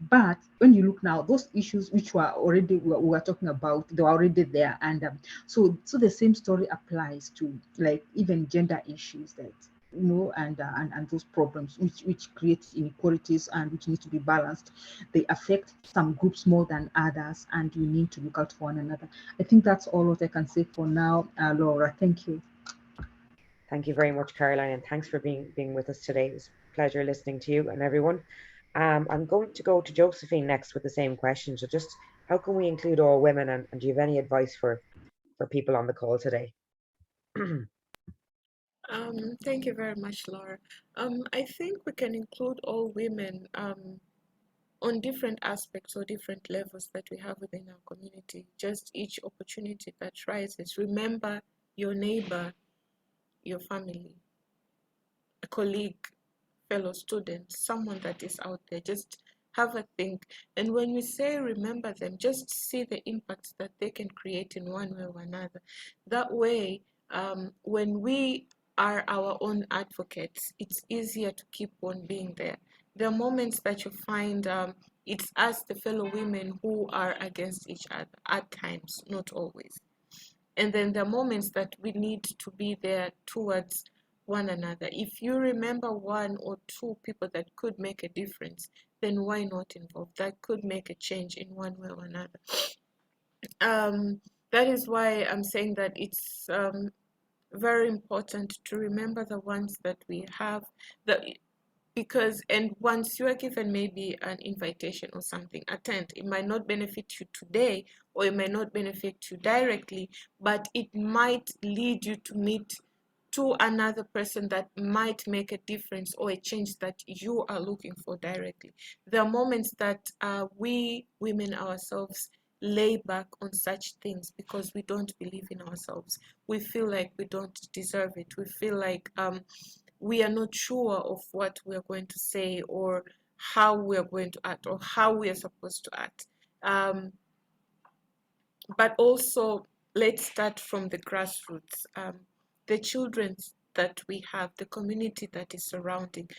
But when you look now, those issues which were already we were talking about, they were already there, and so the same story applies to like even gender issues that and those problems which create inequalities and which need to be balanced. They affect some groups more than others, and we need to look out for one another. I think that's all what I can say for now. Laura, thank you. Thank you very much, Caroline, and thanks for being with us today. It was a pleasure listening to you and everyone. I'm going to go to Josephine next with the same question. So just how can we include all women, and do you have any advice for people on the call today? Thank you very much, Laura. I think we can include all women on different aspects or different levels that we have within our community. Just each opportunity that rises. Remember your neighbor, your family, a colleague, fellow student, someone that is out there. Just have a think. And when we say remember them, just see the impact that they can create in one way or another. That way, when we are our own advocates, it's easier to keep on being there. There are moments that you find it's us, the fellow women, who are against each other at times, not always. And then there are moments that we need to be there towards one another. If you remember one or two people that could make a difference, then why not involve? That could make a change in one way or another. That is why I'm saying that it's very important to remember the ones that we have, because and once you are given maybe an invitation or something, attend. It might not benefit you today, or it might not benefit you directly, but it might lead you to meet to another person that might make a difference or a change that you are looking for directly. There are moments that we women ourselves lay back on such things because we don't believe in ourselves. We feel like we don't deserve it. We feel like we are not sure of what we are going to say, or how we are going to act, or how we are supposed to act. But also, let's start from the grassroots. The children that we have, the community that is surrounding,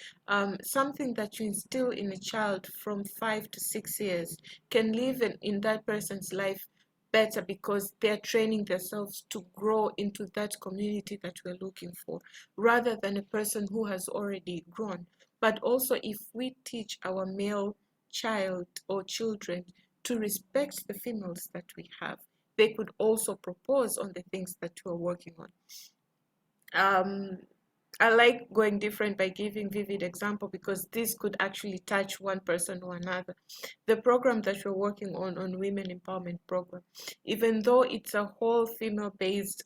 something that you instill in a child from 5 to 6 years can live in that person's life better, because they're training themselves to grow into that community that we're looking for, rather than a person who has already grown. But also, if we teach our male child or children to respect the females that we have, they could also propose on the things that we're working on. I like going different by giving vivid example, because this could actually touch one person or another. The program that we're working on Women Empowerment Program, even though it's a whole female-based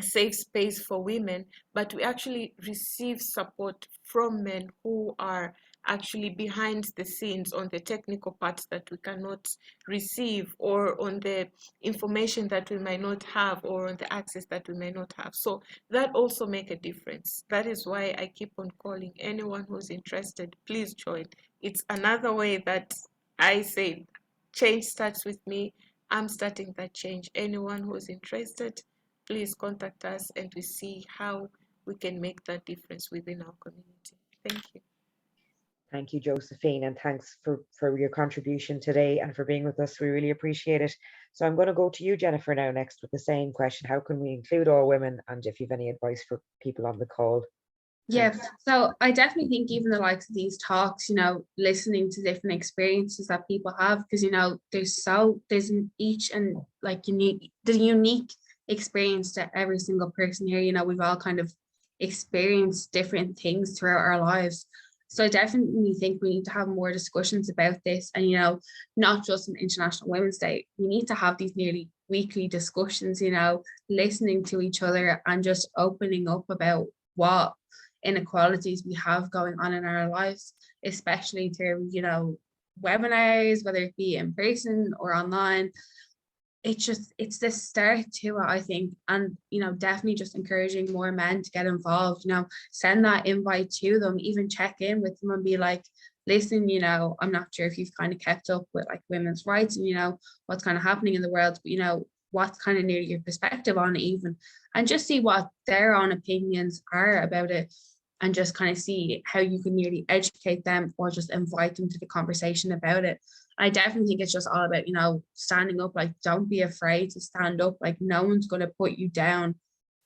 safe space for women, but we actually receive support from men who are actually behind the scenes on the technical parts that we cannot receive, or on the information that we might not have, or on the access that we may not have. So that also make a difference. That is why I keep on calling anyone who's interested, please join. It's another way that I say change starts with me. I'm starting that change. Anyone who's interested, please contact us, and we see how we can make that difference within our community. Thank you. Thank you, Josephine, and thanks for your contribution today and for being with us. We really appreciate it. So I'm going to go to you, Jennifer, now next with the same question. How can we include all women, and if you have any advice for people on the call? Yeah, so I definitely think even the likes of these talks, listening to different experiences that people have, because there's each and like the unique experience to every single person here. We've all kind of experienced different things throughout our lives. So I definitely think we need to have more discussions about this, and not just on International Women's Day. We need to have these nearly weekly discussions, listening to each other and just opening up about what inequalities we have going on in our lives, especially through webinars, whether it be in person or online. It's the start to it, I think, and definitely just encouraging more men to get involved. Send that invite to them, even check in with them and be like, listen, you know, I'm not sure if you've kind of kept up with like women's rights and, you know, what's kind of happening in the world, but, you know, what's kind of near your perspective on it even, and just see what their own opinions are about it, and just kind of see how you can nearly educate them or just invite them to the conversation about it. I definitely think it's just all about, you know, standing up, like, don't be afraid to stand up. Like, no one's going to put you down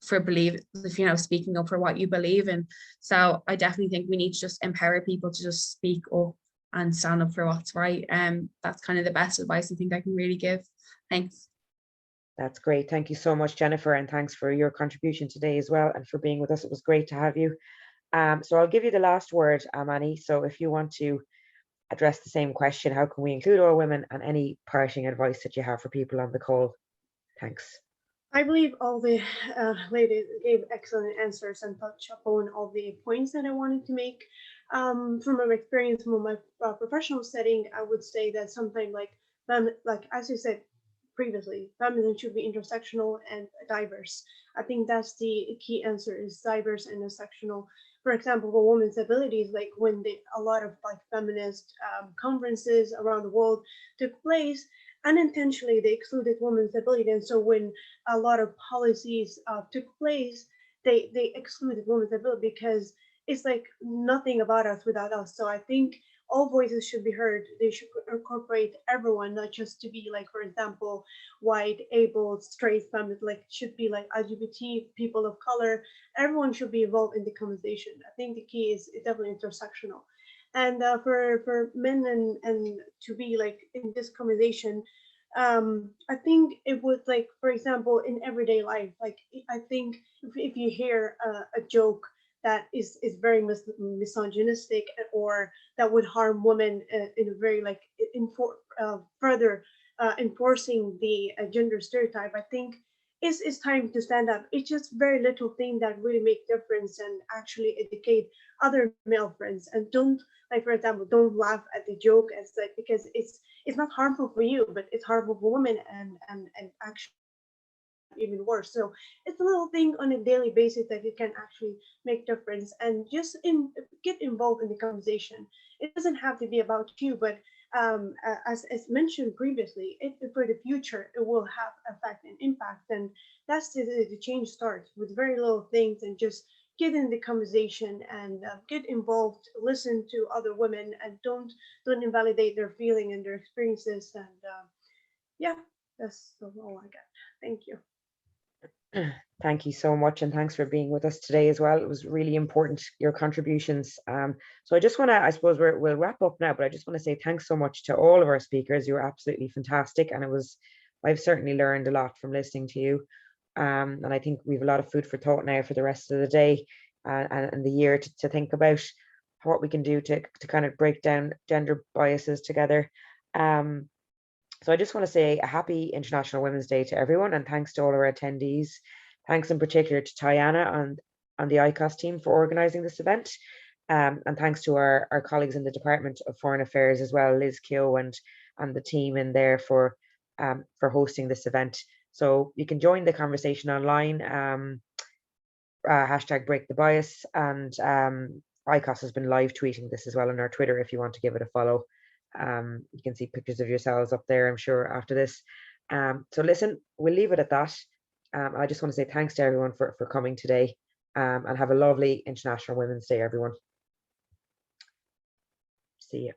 for you know, speaking up for what you believe in. So I definitely think we need to just empower people to just speak up and stand up for what's right. That's kind of the best advice I think I can really give. Thanks. That's great. Thank you so much, Jennifer, and thanks for your contribution today as well, and for being with us. It was great to have you. So I'll give you the last word, Annie. So if you want to address the same question, how can we include all women, and any parting advice that you have for people on the call? Thanks. I believe all the ladies gave excellent answers and touched upon all the points that I wanted to make. From my experience, from my professional setting, I would say that something like as you said previously, feminism should be intersectional and diverse. I think that's the key answer, is diverse and intersectional. For example, for women's abilities, like when a lot of like feminist conferences around the world took place, unintentionally they excluded women's ability, and so when a lot of policies took place, they excluded women's ability because it's like nothing about us without us. So I think all voices should be heard. They should incorporate everyone, not just to be like, for example, white, able, straight, feminist, like should be like LGBT, people of color. Everyone should be involved in the conversation. I think the key is definitely intersectional. And for men and to be like in this conversation, I think it would, like, for example, in everyday life, like I think if you hear a joke that is very misogynistic, or that would harm women in a very like further enforcing the gender stereotype, I think it's time to stand up. It's just very little thing that really make difference, and actually educate other male friends, and don't, like, for example, don't laugh at the joke as like, because it's not harmful for you, but it's harmful for women, and actually even worse. So it's a little thing on a daily basis that you can actually make difference, and just get involved in the conversation. It doesn't have to be about you, but as mentioned previously, for the future it will have effect and impact, and that's the change starts with very little things, and just get in the conversation, and get involved, listen to other women, and don't invalidate their feeling and their experiences. And yeah, that's all I got. Thank you. Thank you so much, and thanks for being with us today as well. It was really important, your contributions. So I just want to, I suppose we'll wrap up now, but I just want to say thanks so much to all of our speakers. You were absolutely fantastic, and I've certainly learned a lot from listening to you. And I think we have a lot of food for thought now for the rest of the day and the year to think about what we can do to kind of break down gender biases together. So I just want to say a happy International Women's Day to everyone, and thanks to all our attendees. Thanks in particular to Tiana and the ICOS team for organising this event. And thanks to our colleagues in the Department of Foreign Affairs as well, Liz Keogh and the team in there for hosting this event. So you can join the conversation online, hashtag Break the Bias, and ICOS has been live tweeting this as well on our Twitter if you want to give it a follow. You can see pictures of yourselves up there, I'm sure, after this. So listen, we'll leave it at that. I just want to say thanks to everyone for coming today, and have a lovely International Women's Day, everyone. See you.